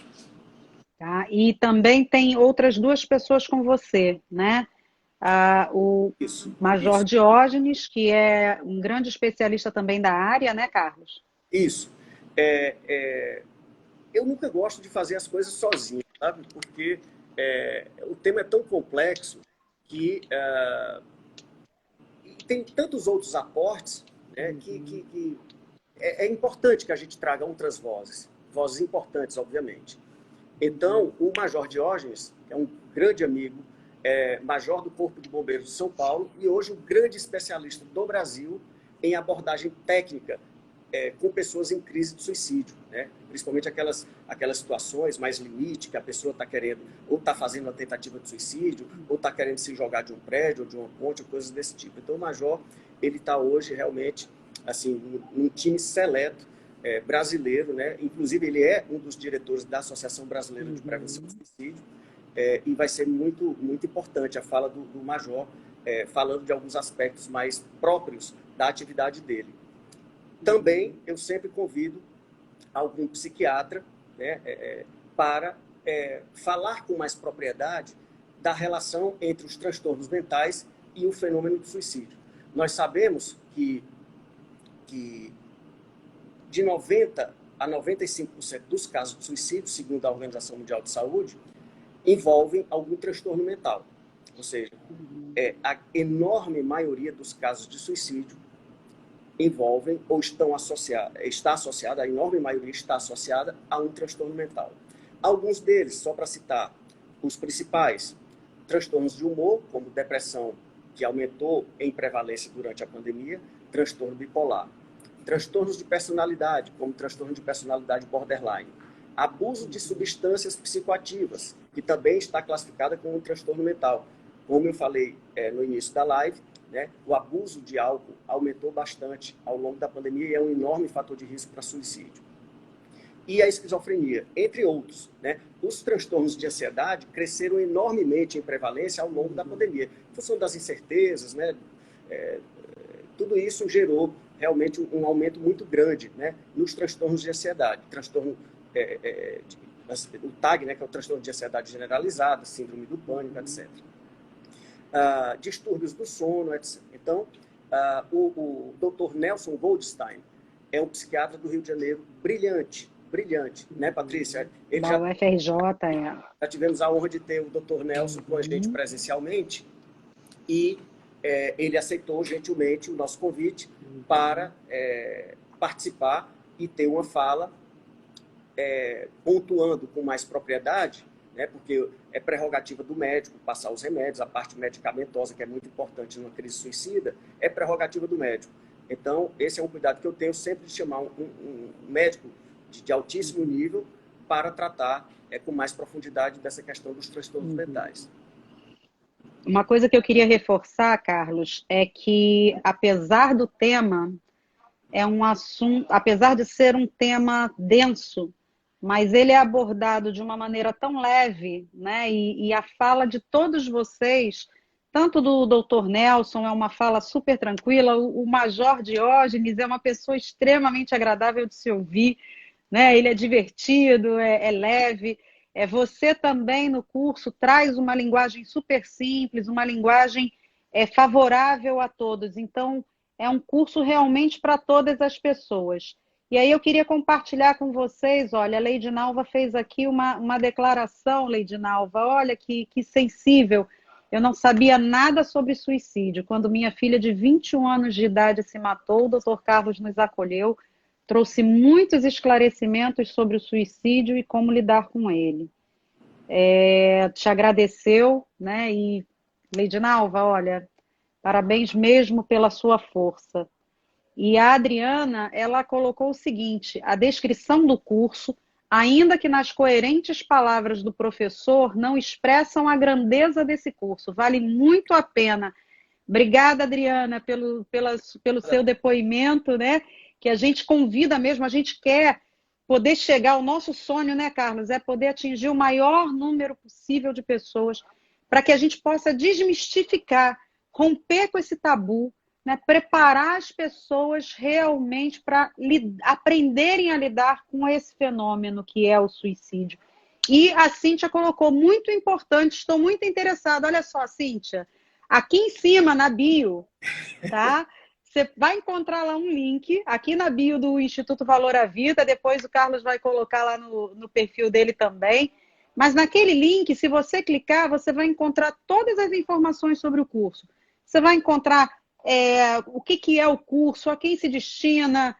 Tá? E também tem outras duas pessoas com você, né? O Major Diógenes, que é um grande especialista também da área, né, Carlos? Isso. Eu nunca gosto de fazer as coisas sozinho, sabe? Porque o tema é tão complexo que tem tantos outros aportes, né, que é importante que a gente traga outras vozes importantes, obviamente. Então, o Major Diógenes, que é um grande amigo, major do Corpo de Bombeiros de São Paulo e hoje um grande especialista do Brasil em abordagem técnica com pessoas em crise de suicídio, né? Principalmente aquelas situações mais limite, que a pessoa está querendo, ou está fazendo uma tentativa de suicídio, ou está querendo se jogar de um prédio, ou de uma ponte, ou coisas desse tipo. Então, o Major, ele está hoje realmente assim, num time seleto brasileiro, né? Inclusive, ele é um dos diretores da Associação Brasileira de Prevenção do Suicídio, e vai ser muito, muito importante a fala do Major, falando de alguns aspectos mais próprios da atividade dele. Também, eu sempre convido algum psiquiatra, né, para falar com mais propriedade da relação entre os transtornos mentais e o fenômeno do suicídio. Nós sabemos que de 90% a 95% dos casos de suicídio, segundo a Organização Mundial de Saúde, envolvem algum transtorno mental. Ou seja, a enorme maioria dos casos de suicídio envolvem ou está associada, a enorme maioria está associada a um transtorno mental. Alguns deles, só para citar os principais, transtornos de humor, como depressão, que aumentou em prevalência durante a pandemia, transtorno bipolar. Transtornos de personalidade, como transtorno de personalidade borderline. Abuso de substâncias psicoativas, que também está classificada como um transtorno mental. Como eu falei no início da live, né, o abuso de álcool aumentou bastante ao longo da pandemia e é um enorme fator de risco para suicídio. E a esquizofrenia, entre outros, né? Os transtornos de ansiedade cresceram enormemente em prevalência ao longo da pandemia, em função das incertezas, né? Tudo isso gerou realmente um aumento muito grande, né, nos transtornos de ansiedade. Transtorno, o TAG, né, que é o transtorno de ansiedade generalizada, síndrome do pânico, etc. Distúrbios do sono, etc. Então, o Dr. Nelson Goldstein é um psiquiatra do Rio de Janeiro brilhante, né, Patrícia? Da UFRJ, Já tivemos a honra de ter o Dr. Nelson com a gente presencialmente e ele aceitou gentilmente o nosso convite para participar e ter uma fala pontuando com mais propriedade, né, porque é prerrogativa do médico passar os remédios, a parte medicamentosa, que é muito importante numa crise suicida, é prerrogativa do médico. Então, esse é um cuidado que eu tenho sempre de chamar um médico de altíssimo nível para tratar com mais profundidade dessa questão dos transtornos mentais. Uma coisa que eu queria reforçar, Carlos, é que apesar do tema, é um assunto, apesar de ser um tema denso, mas ele é abordado de uma maneira tão leve, né? E a fala de todos vocês, tanto do Dr. Nelson, é uma fala super tranquila, o Major Diógenes é uma pessoa extremamente agradável de se ouvir, né? Ele é divertido, é leve. Você também no curso traz uma linguagem super simples, uma linguagem favorável a todos. Então, é um curso realmente para todas as pessoas. E aí eu queria compartilhar com vocês, olha, a Lady Nalva fez aqui uma declaração, Lady Nalva, olha que sensível. Eu não sabia nada sobre suicídio. Quando minha filha de 21 anos de idade se matou, o Dr. Carlos nos acolheu, trouxe muitos esclarecimentos sobre o suicídio e como lidar com ele. Te agradeceu, né? E, Lady Nalva, olha, parabéns mesmo pela sua força. E a Adriana, ela colocou o seguinte: a descrição do curso, ainda que nas coerentes palavras do professor, não expressam a grandeza desse curso. Vale muito a pena. Obrigada, Adriana, pelo seu depoimento, né? Que a gente convida mesmo, a gente quer poder chegar, o nosso sonho, né, Carlos, é poder atingir o maior número possível de pessoas para que a gente possa desmistificar, romper com esse tabu, né, preparar as pessoas realmente para aprenderem a lidar com esse fenômeno que é o suicídio. E a Cíntia colocou, muito importante, estou muito interessada. Olha só, Cíntia, aqui em cima, na bio, tá? Você vai encontrar lá um link, aqui na bio do Instituto Valor à Vida, depois o Carlos vai colocar lá no perfil dele também. Mas naquele link, se você clicar, você vai encontrar todas as informações sobre o curso. Você vai encontrar o que é o curso, a quem se destina,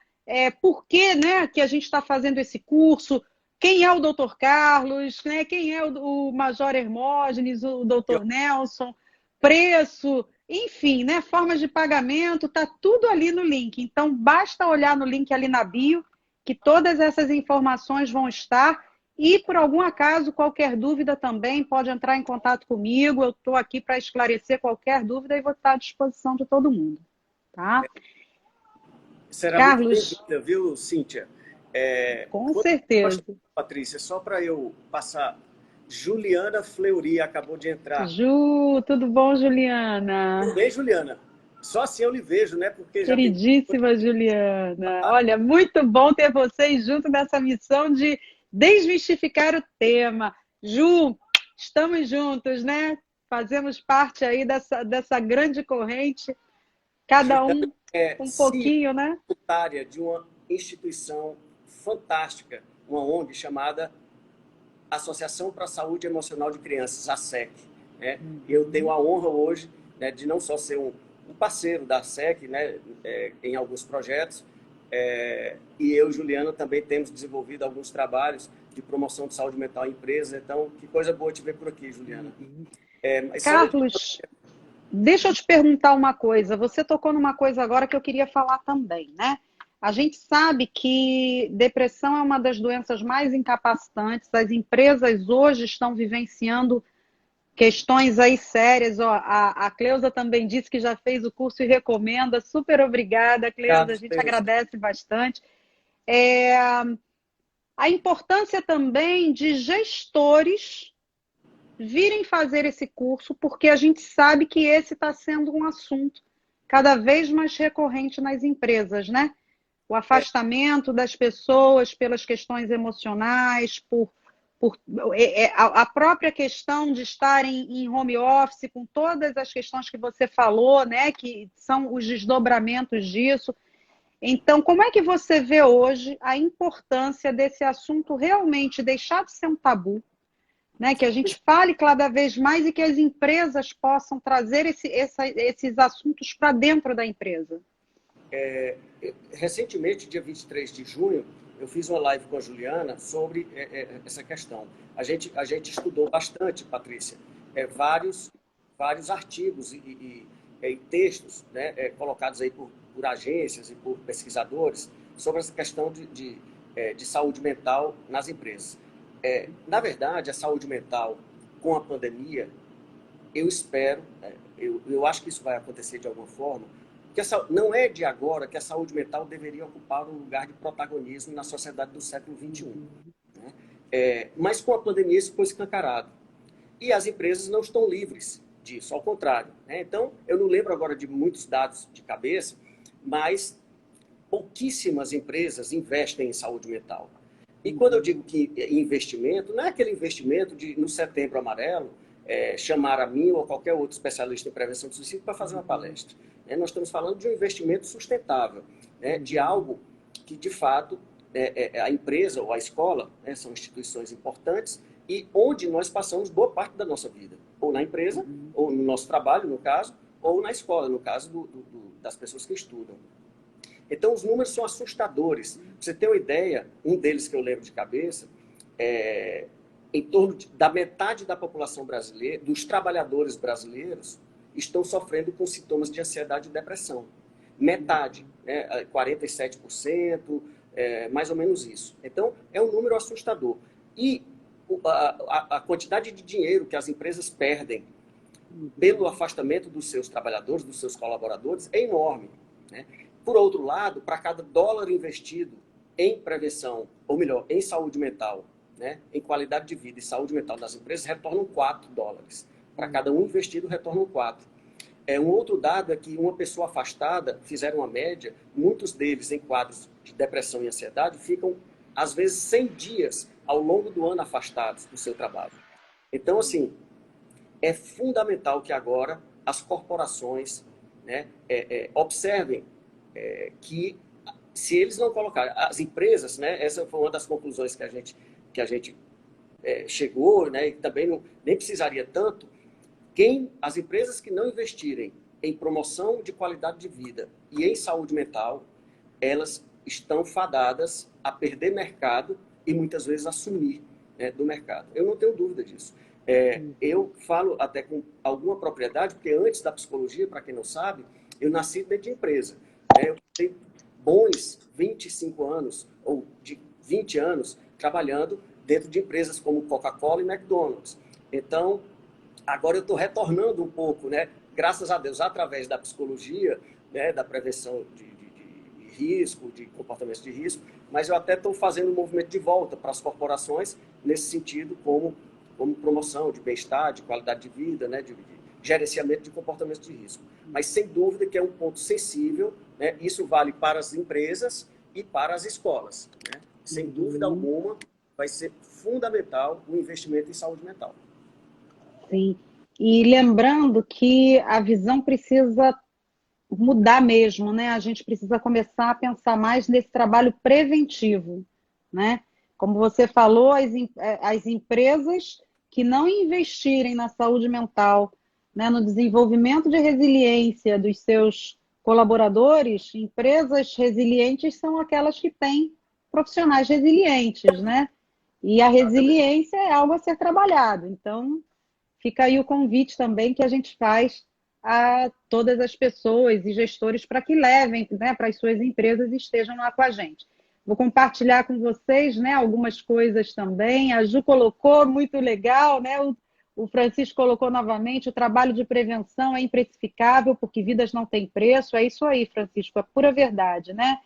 por que, né, que a gente está fazendo esse curso, quem é o Dr. Carlos, né, quem é o Major Hermógenes, o Dr. Nelson, preço, enfim, né, formas de pagamento, está tudo ali no link. Então, basta olhar no link ali na bio, que todas essas informações vão estar. E, por algum acaso, qualquer dúvida também pode entrar em contato comigo. Eu estou aqui para esclarecer qualquer dúvida e vou estar à disposição de todo mundo. Tá? Será Carlos, muito bem-vinda, viu, Cíntia? com certeza. Patrícia, só para eu passar, Juliana Fleury acabou de entrar. Ju, tudo bom, Juliana? Tudo bem, Juliana? Só assim eu lhe vejo, né? Porque já tem... Queridíssima Juliana. Olha, muito bom ter vocês junto nessa missão de desmistificar o tema. Ju, estamos juntos, né? Fazemos parte aí dessa grande corrente, cada Juliana um é um pouquinho, né? secretária de uma instituição fantástica, uma ONG chamada Associação para a Saúde Emocional de Crianças, a SEC. Né? Eu tenho a honra hoje, né, de não só ser um parceiro da SEC, né, em alguns projetos, e eu e Juliana também temos desenvolvido alguns trabalhos de promoção de saúde mental em empresas. Então, que coisa boa te ver por aqui, Juliana. Carlos, deixa eu te perguntar uma coisa. Você tocou numa coisa agora que eu queria falar também, né? A gente sabe que depressão é uma das doenças mais incapacitantes. As empresas hoje estão vivenciando questões aí sérias. Ó, a Cleusa também disse que já fez o curso e recomenda. Super obrigada, Cleusa. A gente agradece bastante. A importância também de gestores virem fazer esse curso, porque a gente sabe que esse está sendo um assunto cada vez mais recorrente nas empresas, né? O afastamento das pessoas pelas questões emocionais, a própria questão de estarem em home office, com todas as questões que você falou, né, que são os desdobramentos disso. Então, como é que você vê hoje a importância desse assunto realmente deixar de ser um tabu, né, que a gente fale cada vez mais e que as empresas possam trazer esses assuntos para dentro da empresa? Recentemente, dia 23 de junho, eu fiz uma live com a Juliana sobre essa questão. A gente estudou bastante, Patrícia, vários artigos e textos, né, colocados aí por agências e por pesquisadores sobre essa questão de saúde mental nas empresas. Na verdade, a saúde mental com a pandemia, eu espero, eu acho que isso vai acontecer de alguma forma, que não é de agora que a saúde mental deveria ocupar um lugar de protagonismo na sociedade do século XXI. Né? Mas com a pandemia isso foi escancarado. E as empresas não estão livres disso, ao contrário. Né? Então, eu não lembro agora de muitos dados de cabeça, mas pouquíssimas empresas investem em saúde mental. E quando eu digo que investimento, não é aquele investimento de, no Setembro Amarelo, chamar a mim ou a qualquer outro especialista em prevenção de suicídio para fazer uma palestra. Nós estamos falando de um investimento sustentável, né, de algo que, de fato, a empresa ou a escola, né, são instituições importantes e onde nós passamos boa parte da nossa vida. ou na empresa, ou no nosso trabalho, no caso, ou na escola, no caso das pessoas que estudam. Então, os números são assustadores. Pra você ter uma ideia, um deles que eu lembro de cabeça, em torno da metade da população brasileira, dos trabalhadores brasileiros, estão sofrendo com sintomas de ansiedade e depressão. Metade, né? 47%, mais ou menos isso. Então, é um número assustador. E a quantidade de dinheiro que as empresas perdem pelo afastamento dos seus trabalhadores, dos seus colaboradores, é enorme, né? Por outro lado, para cada dólar investido em prevenção, ou melhor, em saúde mental, né, em qualidade de vida e saúde mental das empresas, retornam 4 dólares. Para cada um investido, retornam 4. Um outro dado é que uma pessoa afastada, fizeram uma média, muitos deles em quadros de depressão e ansiedade ficam, às vezes, 100 dias ao longo do ano afastados do seu trabalho. Então, assim, é fundamental que agora as corporações, né, observem que se eles não colocarem, as empresas, né, essa foi uma das conclusões que a gente chegou, né, e também nem precisaria tanto, as empresas que não investirem em promoção de qualidade de vida e em saúde mental, elas estão fadadas a perder mercado e muitas vezes a sumir, né, do mercado. Eu não tenho dúvida disso. Eu falo até com alguma propriedade, porque antes da psicologia, para quem não sabe, eu nasci dentro de empresa. Eu tenho bons 25 anos, ou de 20 anos, trabalhando dentro de empresas como Coca-Cola e McDonald's. Então, agora eu estou retornando um pouco, né, graças a Deus, através da psicologia, né, da prevenção de risco, de comportamentos de risco, mas eu até estou fazendo um movimento de volta para as corporações, nesse sentido, como promoção de bem-estar, de qualidade de vida, né, de gerenciamento de comportamentos de risco. Mas, sem dúvida, que é um ponto sensível, né, isso vale para as empresas e para as escolas, né? Sem dúvida alguma, vai ser fundamental o investimento em saúde mental. Sim. E lembrando que a visão precisa mudar mesmo, né? A gente precisa começar a pensar mais nesse trabalho preventivo, né? Como você falou, as empresas que não investirem na saúde mental, né, no desenvolvimento de resiliência dos seus colaboradores, empresas resilientes são aquelas que têm profissionais resilientes, né? E a resiliência é algo a ser trabalhado. Então, fica aí o convite também que a gente faz a todas as pessoas e gestores para que levem, né, para as suas empresas e estejam lá com a gente. Vou compartilhar com vocês, né, algumas coisas também. A Ju colocou, muito legal, né? O Francisco colocou novamente, o trabalho de prevenção é imprecificável porque vidas não têm preço. É isso aí, Francisco, é pura verdade, né?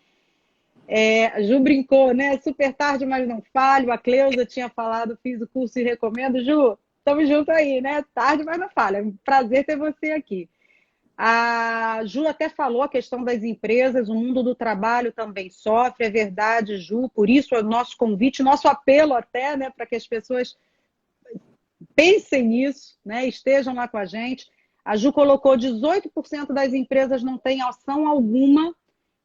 A Ju brincou, né? Super tarde, mas não falho. A Cleusa tinha falado, fiz o curso e recomendo. Ju, estamos juntos aí, né? Tarde, mas não falha. É um prazer ter você aqui. A Ju até falou a questão das empresas, o mundo do trabalho também sofre, é verdade, Ju. Por isso, o nosso convite, nosso apelo até, né, para que as pessoas pensem nisso, né, estejam lá com a gente. A Ju colocou 18% das empresas não têm ação alguma.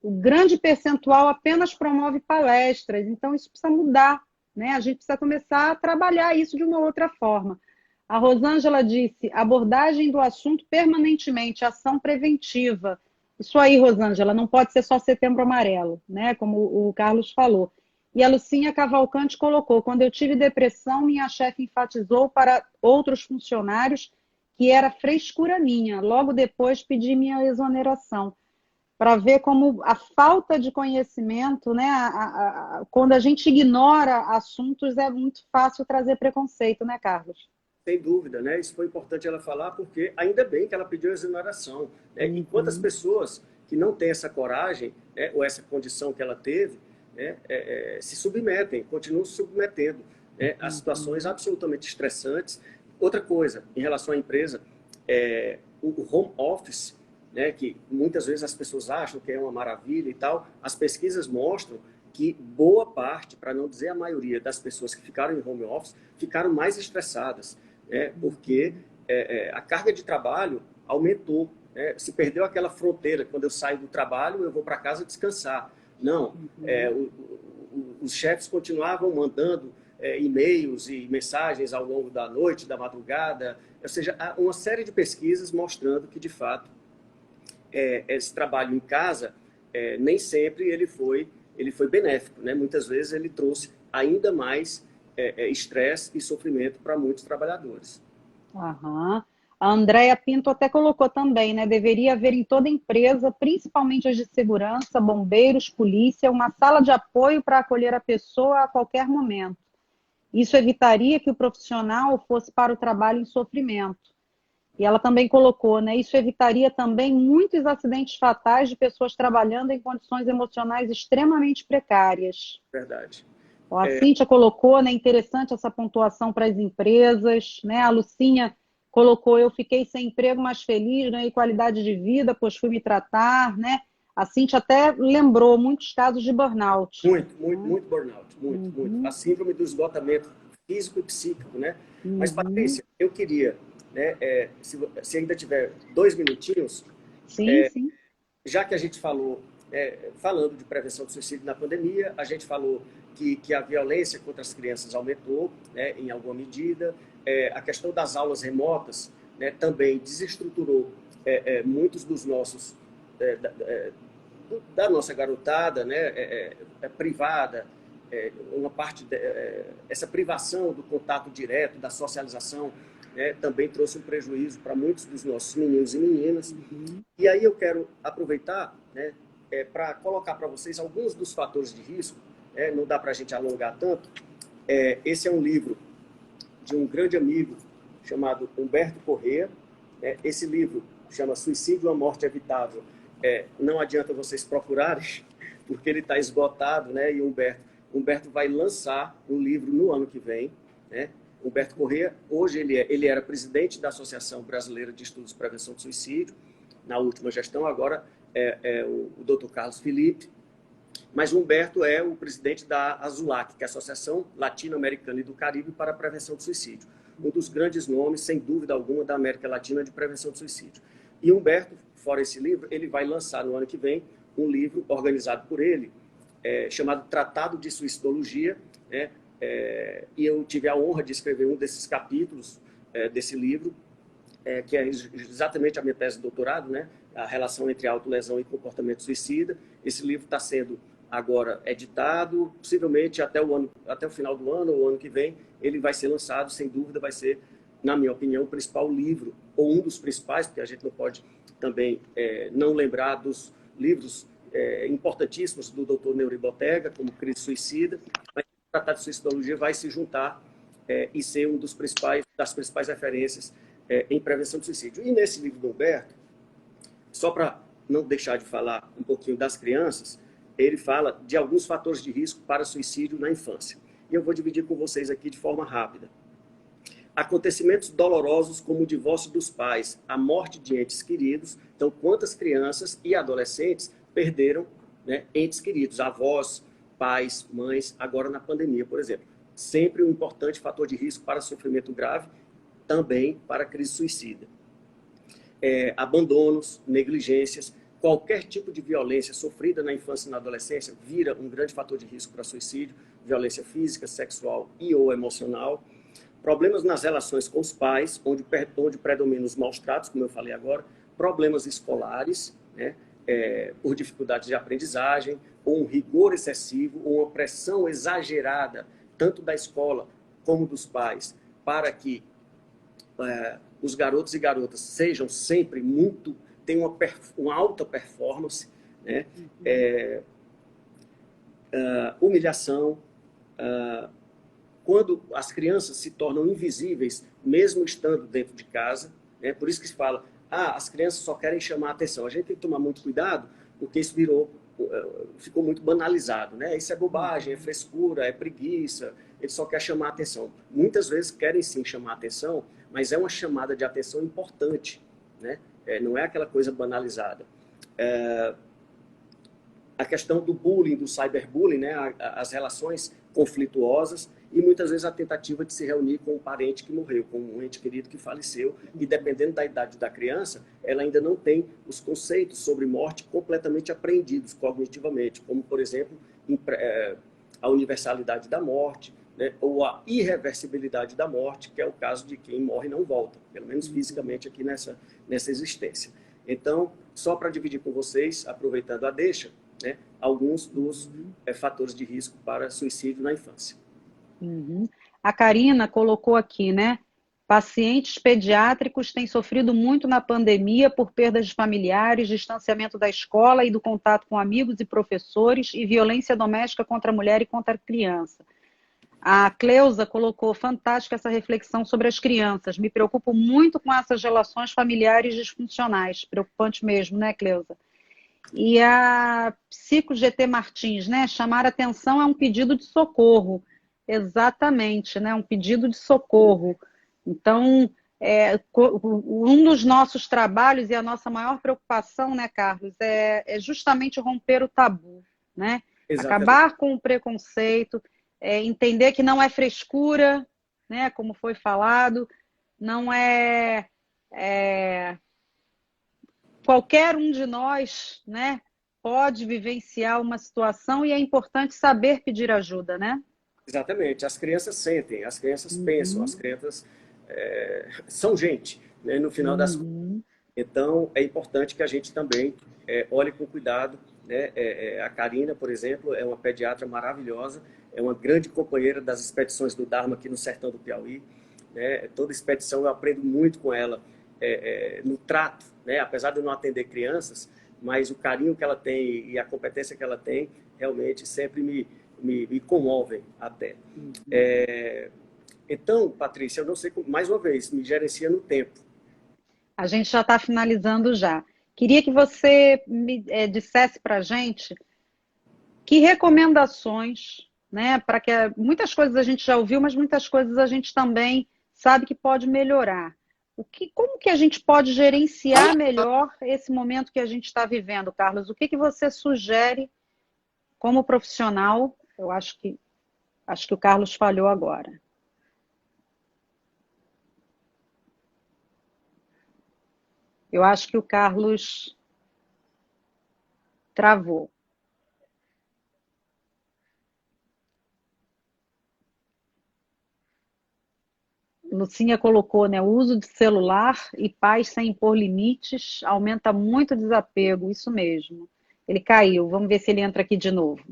O grande percentual apenas promove palestras, então isso precisa mudar, né? A gente precisa começar a trabalhar isso de uma outra forma. A Rosângela disse, abordagem do assunto permanentemente, ação preventiva. Isso aí, Rosângela, não pode ser só Setembro Amarelo, né? Como o Carlos falou. E a Lucinha Cavalcante colocou, quando eu tive depressão, minha chefe enfatizou para outros funcionários que era frescura minha. Logo depois pedi minha exoneração, para ver como a falta de conhecimento, né, quando a gente ignora assuntos, é muito fácil trazer preconceito, né, Carlos? Sem dúvida, né? Isso foi importante ela falar, porque ainda bem que ela pediu exoneração, né? E quantas pessoas que não têm essa coragem, né, ou essa condição que ela teve, né, se submetem, continuam se submetendo, né, a situações absolutamente estressantes. Outra coisa, em relação à empresa, o home office, né, que muitas vezes as pessoas acham que é uma maravilha e tal, as pesquisas mostram que boa parte, para não dizer a maioria das pessoas que ficaram em home office, ficaram mais estressadas, né, porque a carga de trabalho aumentou, né, se perdeu aquela fronteira, quando eu saio do trabalho, eu vou para casa descansar. Não, os chefes continuavam mandando e-mails e mensagens ao longo da noite, da madrugada. Ou seja, há uma série de pesquisas mostrando que, de fato, esse trabalho em casa, nem sempre ele foi benéfico, né? Muitas vezes ele trouxe ainda mais estresse e sofrimento para muitos trabalhadores. Aham. A Andréia Pinto até colocou também, né? Deveria haver em toda empresa, principalmente as de segurança, bombeiros, polícia, uma sala de apoio para acolher a pessoa a qualquer momento. Isso evitaria que o profissional fosse para o trabalho em sofrimento. E ela também colocou, né? Isso evitaria também muitos acidentes fatais de pessoas trabalhando em condições emocionais extremamente precárias. Verdade. Ó, a Cíntia colocou, né? Interessante essa pontuação para as empresas, né? A Lucinha colocou, eu fiquei sem emprego, mas feliz, né? E qualidade de vida, pois fui me tratar, né? A Cíntia até lembrou muitos casos de burnout. Muito burnout, muito. A síndrome do esgotamento físico e psíquico, né? Mas, Patrícia, eu queria, né, se ainda tiver 2 minutinhos, Sim. já que a gente falou, falando de prevenção do suicídio na pandemia, a gente falou que a violência contra as crianças aumentou, né, em alguma medida, a questão das aulas remotas, né, também desestruturou muitos dos nossos, da nossa garotada, né, privada, uma parte, essa privação do contato direto, da socialização, também trouxe um prejuízo para muitos dos nossos meninos e meninas. E aí eu quero aproveitar, né, para colocar para vocês alguns dos fatores de risco, não dá para a gente alongar tanto. Esse é um livro de um grande amigo chamado Humberto Corrêa. Esse livro chama Suicídio, a Morte Evitável. Não adianta vocês procurarem, porque ele está esgotado, né? E Humberto vai lançar um livro no ano que vem, né? Humberto Corrêa, hoje ele era presidente da Associação Brasileira de Estudos de Prevenção do Suicídio, na última gestão, agora o Dr. Carlos Felipe, mas o Humberto é o presidente da ASULAC, que é a Associação Latino-Americana e do Caribe para a Prevenção do Suicídio, um dos grandes nomes, sem dúvida alguma, da América Latina de prevenção do suicídio. E Humberto, fora esse livro, ele vai lançar no ano que vem um livro organizado por ele, chamado Tratado de Suicidologia, né? E eu tive a honra de escrever um desses capítulos desse livro, que é exatamente a minha tese de doutorado, né? A relação entre autolesão e comportamento suicida. Esse livro está sendo agora editado, possivelmente até o final do ano ou ano que vem, ele vai ser lançado, sem dúvida vai ser, na minha opinião, o principal livro, ou um dos principais, porque a gente não pode também não lembrar dos livros importantíssimos do Dr. Neuri Botega, como Crise Suicida, mas o Tratado de Suicidologia vai se juntar e ser um das principais referências em prevenção do suicídio. E nesse livro do Humberto, só para não deixar de falar um pouquinho das crianças, ele fala de alguns fatores de risco para suicídio na infância. E eu vou dividir com vocês aqui de forma rápida. Acontecimentos dolorosos como o divórcio dos pais, a morte de entes queridos. Então, quantas crianças e adolescentes perderam, né, entes queridos, avós, pais, mães, agora na pandemia, por exemplo. Sempre um importante fator de risco para sofrimento grave, também para crise suicida. Abandonos, negligências, qualquer tipo de violência sofrida na infância e na adolescência vira um grande fator de risco para suicídio, violência física, sexual e ou emocional. Problemas nas relações com os pais, onde predominam os maus tratos, como eu falei agora, problemas escolares, né, por dificuldades de aprendizagem, ou um rigor excessivo, ou uma pressão exagerada, tanto da escola como dos pais, para que os garotos e garotas sejam sempre tenham uma alta performance, né? Humilhação, quando as crianças se tornam invisíveis, mesmo estando dentro de casa, né? Por isso que se fala, as crianças só querem chamar a atenção. A gente tem que tomar muito cuidado, porque isso ficou muito banalizado, né? Isso é bobagem, é frescura, é preguiça, ele só quer chamar a atenção. Muitas vezes querem sim chamar a atenção, mas é uma chamada de atenção importante, né? Não é aquela coisa banalizada. A questão do bullying, do cyberbullying, né? As relações conflituosas e muitas vezes a tentativa de se reunir com um parente que morreu, com um ente querido que faleceu, e dependendo da idade da criança, ela ainda não tem os conceitos sobre morte completamente apreendidos cognitivamente, como, por exemplo, a universalidade da morte, né, ou a irreversibilidade da morte, que é o caso de quem morre e não volta, pelo menos fisicamente aqui nessa existência. Então, só para dividir com vocês, aproveitando a deixa, né, alguns dos fatores de risco para suicídio na infância. Uhum. A Karina colocou aqui, né? Pacientes pediátricos têm sofrido muito na pandemia por perdas de familiares, distanciamento da escola e do contato com amigos e professores e violência doméstica contra a mulher e contra a criança. A Cleusa colocou, fantástica essa reflexão sobre as crianças. Me preocupo muito com essas relações familiares disfuncionais. Preocupante mesmo, né, Cleusa? E a Psico GT Martins, né? Chamar atenção é um pedido de socorro. Exatamente, né? Um pedido de socorro. Então, um dos nossos trabalhos e a nossa maior preocupação, né, Carlos, é justamente romper o tabu, né? Exatamente. Acabar com o preconceito, entender que não é frescura, né? Como foi falado, não qualquer um de nós, né, pode vivenciar uma situação e é importante saber pedir ajuda, né? Exatamente. As crianças sentem, as crianças pensam, as crianças são gente, né, no final das contas. Então, é importante que a gente também olhe com cuidado, né? A Karina, por exemplo, é uma pediatra maravilhosa, é uma grande companheira das expedições do Dharma aqui no sertão do Piauí. Né? Toda expedição eu aprendo muito com ela no trato, né? Apesar de eu não atender crianças, mas o carinho que ela tem e a competência que ela tem realmente sempre me comovem até. Então, Patrícia, eu não sei, mais uma vez, me gerencia no tempo. A gente já está finalizando já. Queria que você me dissesse para a gente que recomendações, né, para que muitas coisas a gente já ouviu, mas muitas coisas a gente também sabe que pode melhorar. Como que a gente pode gerenciar melhor esse momento que a gente está vivendo, Carlos? O que você sugere como profissional? Eu acho que o Carlos falhou agora. Eu acho que o Carlos travou. Lucinha colocou, né? O uso de celular e paz sem impor limites aumenta muito o desapego, isso mesmo. Ele caiu, vamos ver se ele entra aqui de novo.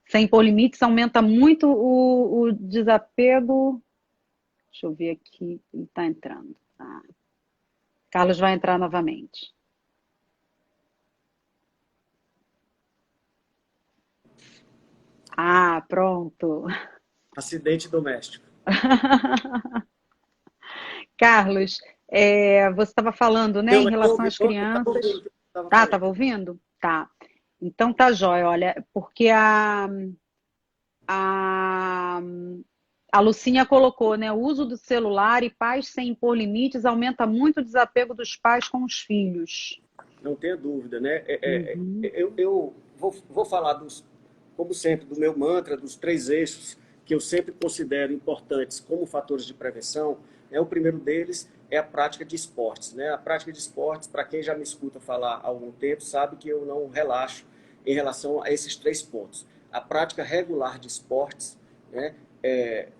Sem impor limites aumenta muito o desapego. Deixa eu ver aqui, ele está entrando. Ah. Carlos vai entrar novamente. Ah, pronto. Acidente doméstico. Carlos, você estava falando, né, Não, em mas relação às crianças. Estava ouvindo? Tá. Então tá jóia, olha, porque a, a Lucinha colocou, né, o uso do celular e pais sem impor limites aumenta muito o desapego dos pais com os filhos. Não tenha dúvida, né? Eu vou falar, como sempre, do meu mantra, dos 3 eixos que eu sempre considero importantes como fatores de prevenção. O primeiro deles é a prática de esportes. Né? A prática de esportes, para quem já me escuta falar há algum tempo, sabe que eu não relaxo em relação a esses 3 pontos. A prática regular de esportes, né?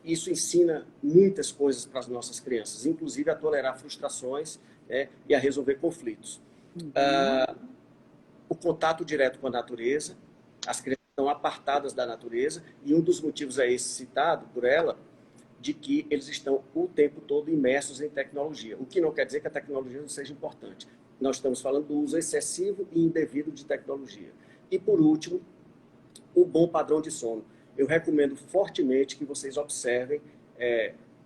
Isso ensina muitas coisas para as nossas crianças, inclusive a tolerar frustrações, né? E a resolver conflitos. O contato direto com a natureza, as crianças estão apartadas da natureza, e um dos motivos é esse citado por ela, de que eles estão o tempo todo imersos em tecnologia, o que não quer dizer que a tecnologia não seja importante. Nós estamos falando do uso excessivo e indevido de tecnologia. E, por último, o bom padrão de sono. Eu recomendo fortemente que vocês observem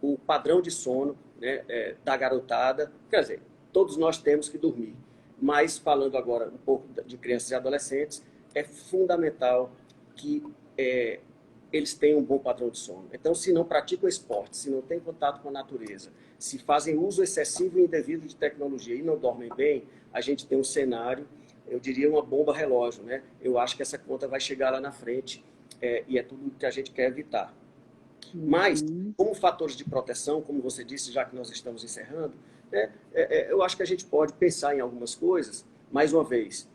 o padrão de sono, né, da garotada. Quer dizer, todos nós temos que dormir. Mas, falando agora um pouco de crianças e adolescentes, é fundamental que eles tenham um bom padrão de sono. Então, se não praticam esporte, se não têm contato com a natureza, se fazem uso excessivo e indevido de tecnologia e não dormem bem, a gente tem um cenário, eu diria uma bomba relógio, né? Eu acho que essa conta vai chegar lá na frente e é tudo que a gente quer evitar. Mas, como fatores de proteção, como você disse, já que nós estamos encerrando, eu acho que a gente pode pensar em algumas coisas, mais uma vez,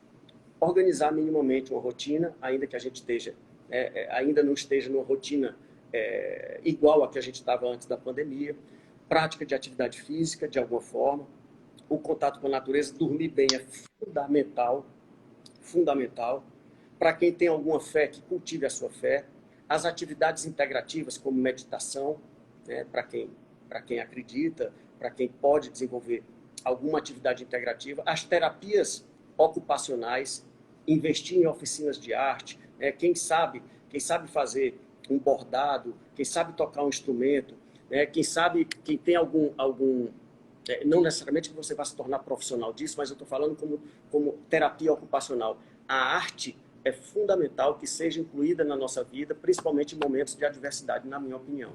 organizar minimamente uma rotina, ainda que a gente esteja ainda não esteja numa rotina igual a que a gente estava antes da pandemia. Prática de atividade física, de alguma forma. O contato com a natureza, dormir bem é fundamental. Fundamental. Para quem tem alguma fé, que cultive a sua fé. As atividades integrativas, como meditação, né, para quem acredita, para quem pode desenvolver alguma atividade integrativa. As terapias ocupacionais, investir em oficinas de arte, né, quem sabe fazer um bordado, quem sabe tocar um instrumento, né, quem tem algum não necessariamente que você vai se tornar profissional disso, mas eu estou falando como terapia ocupacional. A arte é fundamental que seja incluída na nossa vida, principalmente em momentos de adversidade, na minha opinião.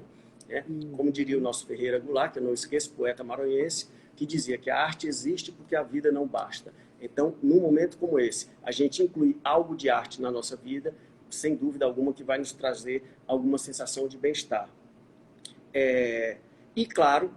Né? Como diria o nosso Ferreira Goulart, que eu não esqueço, poeta maranhense, que dizia que a arte existe porque a vida não basta. Então, num momento como esse, a gente incluir algo de arte na nossa vida, sem dúvida alguma que vai nos trazer alguma sensação de bem-estar. E, claro,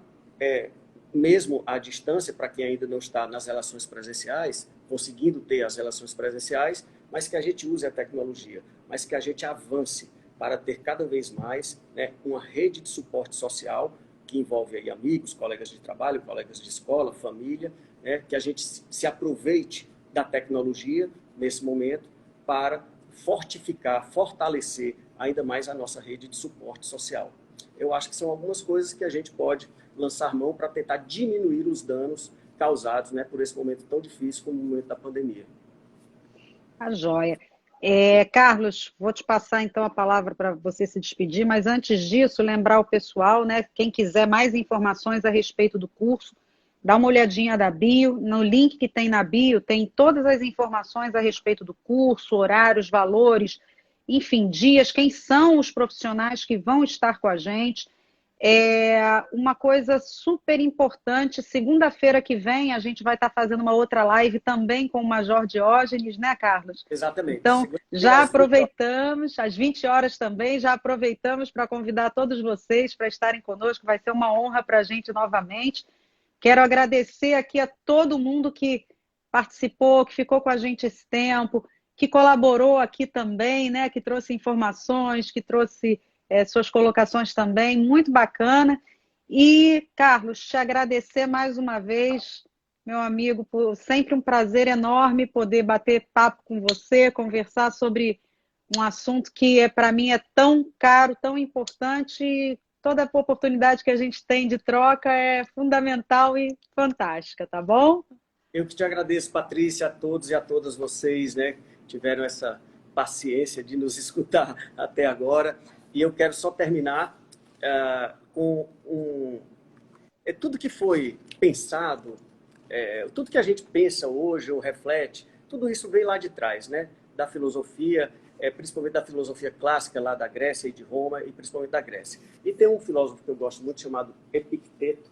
mesmo à distância, para quem ainda não está nas relações presenciais, conseguindo ter as relações presenciais, mas que a gente use a tecnologia, mas que a gente avance para ter cada vez mais, né, uma rede de suporte social que envolve aí amigos, colegas de trabalho, colegas de escola, família, né, que a gente se aproveite da tecnologia nesse momento para fortificar, fortalecer ainda mais a nossa rede de suporte social. Eu acho que são algumas coisas que a gente pode lançar mão para tentar diminuir os danos causados, né, por esse momento tão difícil como o momento da pandemia. A joia. Carlos, vou te passar então a palavra para você se despedir, mas antes disso, lembrar o pessoal, né, quem quiser mais informações a respeito do curso, dá uma olhadinha da bio, no link que tem na bio, tem todas as informações a respeito do curso, horários, valores, enfim, dias, quem são os profissionais que vão estar com a gente. Uma coisa super importante, segunda-feira que vem a gente vai estar fazendo uma outra live também com o Major Diógenes, né, Carlos? Exatamente. Então, já aproveitamos, às 20 horas também, já aproveitamos para convidar todos vocês para estarem conosco, vai ser uma honra para a gente novamente. Quero agradecer aqui a todo mundo que participou, que ficou com a gente esse tempo, que colaborou aqui também, né, que trouxe informações, que trouxe suas colocações também, muito bacana. E, Carlos, te agradecer mais uma vez, meu amigo, sempre um prazer enorme poder bater papo com você, conversar sobre um assunto que para mim é tão caro, tão importante, e toda a oportunidade que a gente tem de troca é fundamental e fantástica, tá bom? Eu que te agradeço, Patrícia, a todos e a todas vocês, né, tiveram essa paciência de nos escutar até agora. E eu quero só terminar com tudo que foi pensado, tudo que a gente pensa hoje ou reflete, tudo isso vem lá de trás, né? Da filosofia, principalmente da filosofia clássica lá da Grécia e de Roma, e principalmente da Grécia. E tem um filósofo que eu gosto muito chamado Epicteto,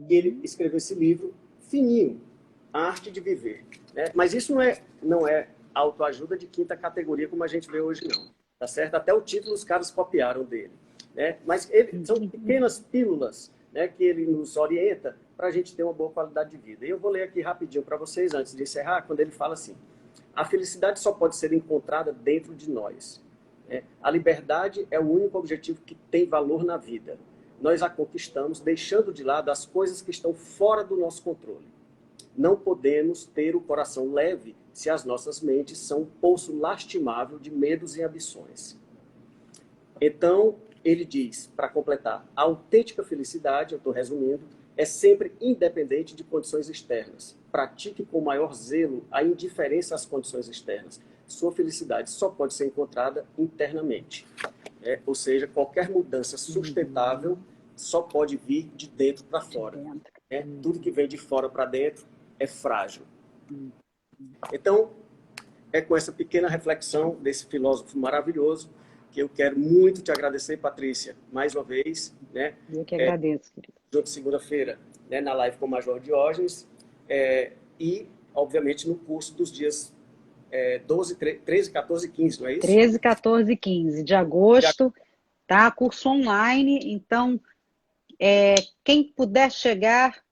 que ele escreveu esse livro fininho, A Arte de Viver. Né? Mas isso não é autoajuda de quinta categoria como a gente vê hoje, não. Tá certo? Até o título os caras copiaram dele. Né? Mas são pequenas pílulas, né, que ele nos orienta para a gente ter uma boa qualidade de vida. E eu vou ler aqui rapidinho para vocês, antes de encerrar, quando ele fala assim: a felicidade só pode ser encontrada dentro de nós. Né? A liberdade é o único objetivo que tem valor na vida. Nós a conquistamos deixando de lado as coisas que estão fora do nosso controle. Não podemos ter o coração leve se as nossas mentes são um poço lastimável de medos e ambições. Então, ele diz, para completar, a autêntica felicidade, eu estou resumindo, é sempre independente de condições externas. Pratique com maior zelo a indiferença às condições externas. Sua felicidade só pode ser encontrada internamente. Ou seja, qualquer mudança sustentável só pode vir de dentro para fora. Tudo que vem de fora para dentro é frágil. Então, é com essa pequena reflexão desse filósofo maravilhoso que eu quero muito te agradecer, Patrícia, mais uma vez. Né? Eu que agradeço, querido. Junto segunda-feira, né, na live com o Major Diógenes, e, obviamente, no curso dos dias 13, 14 e 15, não é isso? 13, 14 e 15 de agosto, tá? Curso online, então, quem puder chegar,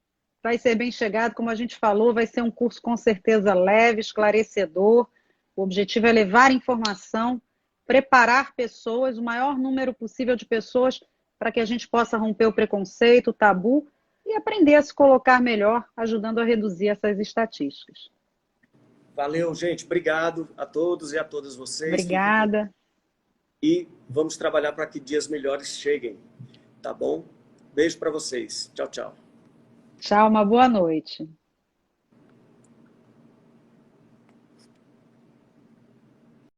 vai ser bem chegado, como a gente falou, vai ser um curso com certeza leve, esclarecedor. O objetivo é levar informação preparar pessoas, o maior número possível de pessoas, para que a gente possa romper o preconceito, o tabu e aprender a se colocar melhor, ajudando a reduzir essas estatísticas. Valeu, gente. Obrigado a todos e a todas vocês. Obrigada. E vamos trabalhar para que dias melhores cheguem, tá bom? Beijo para vocês. Tchau, tchau. Tchau, uma boa noite.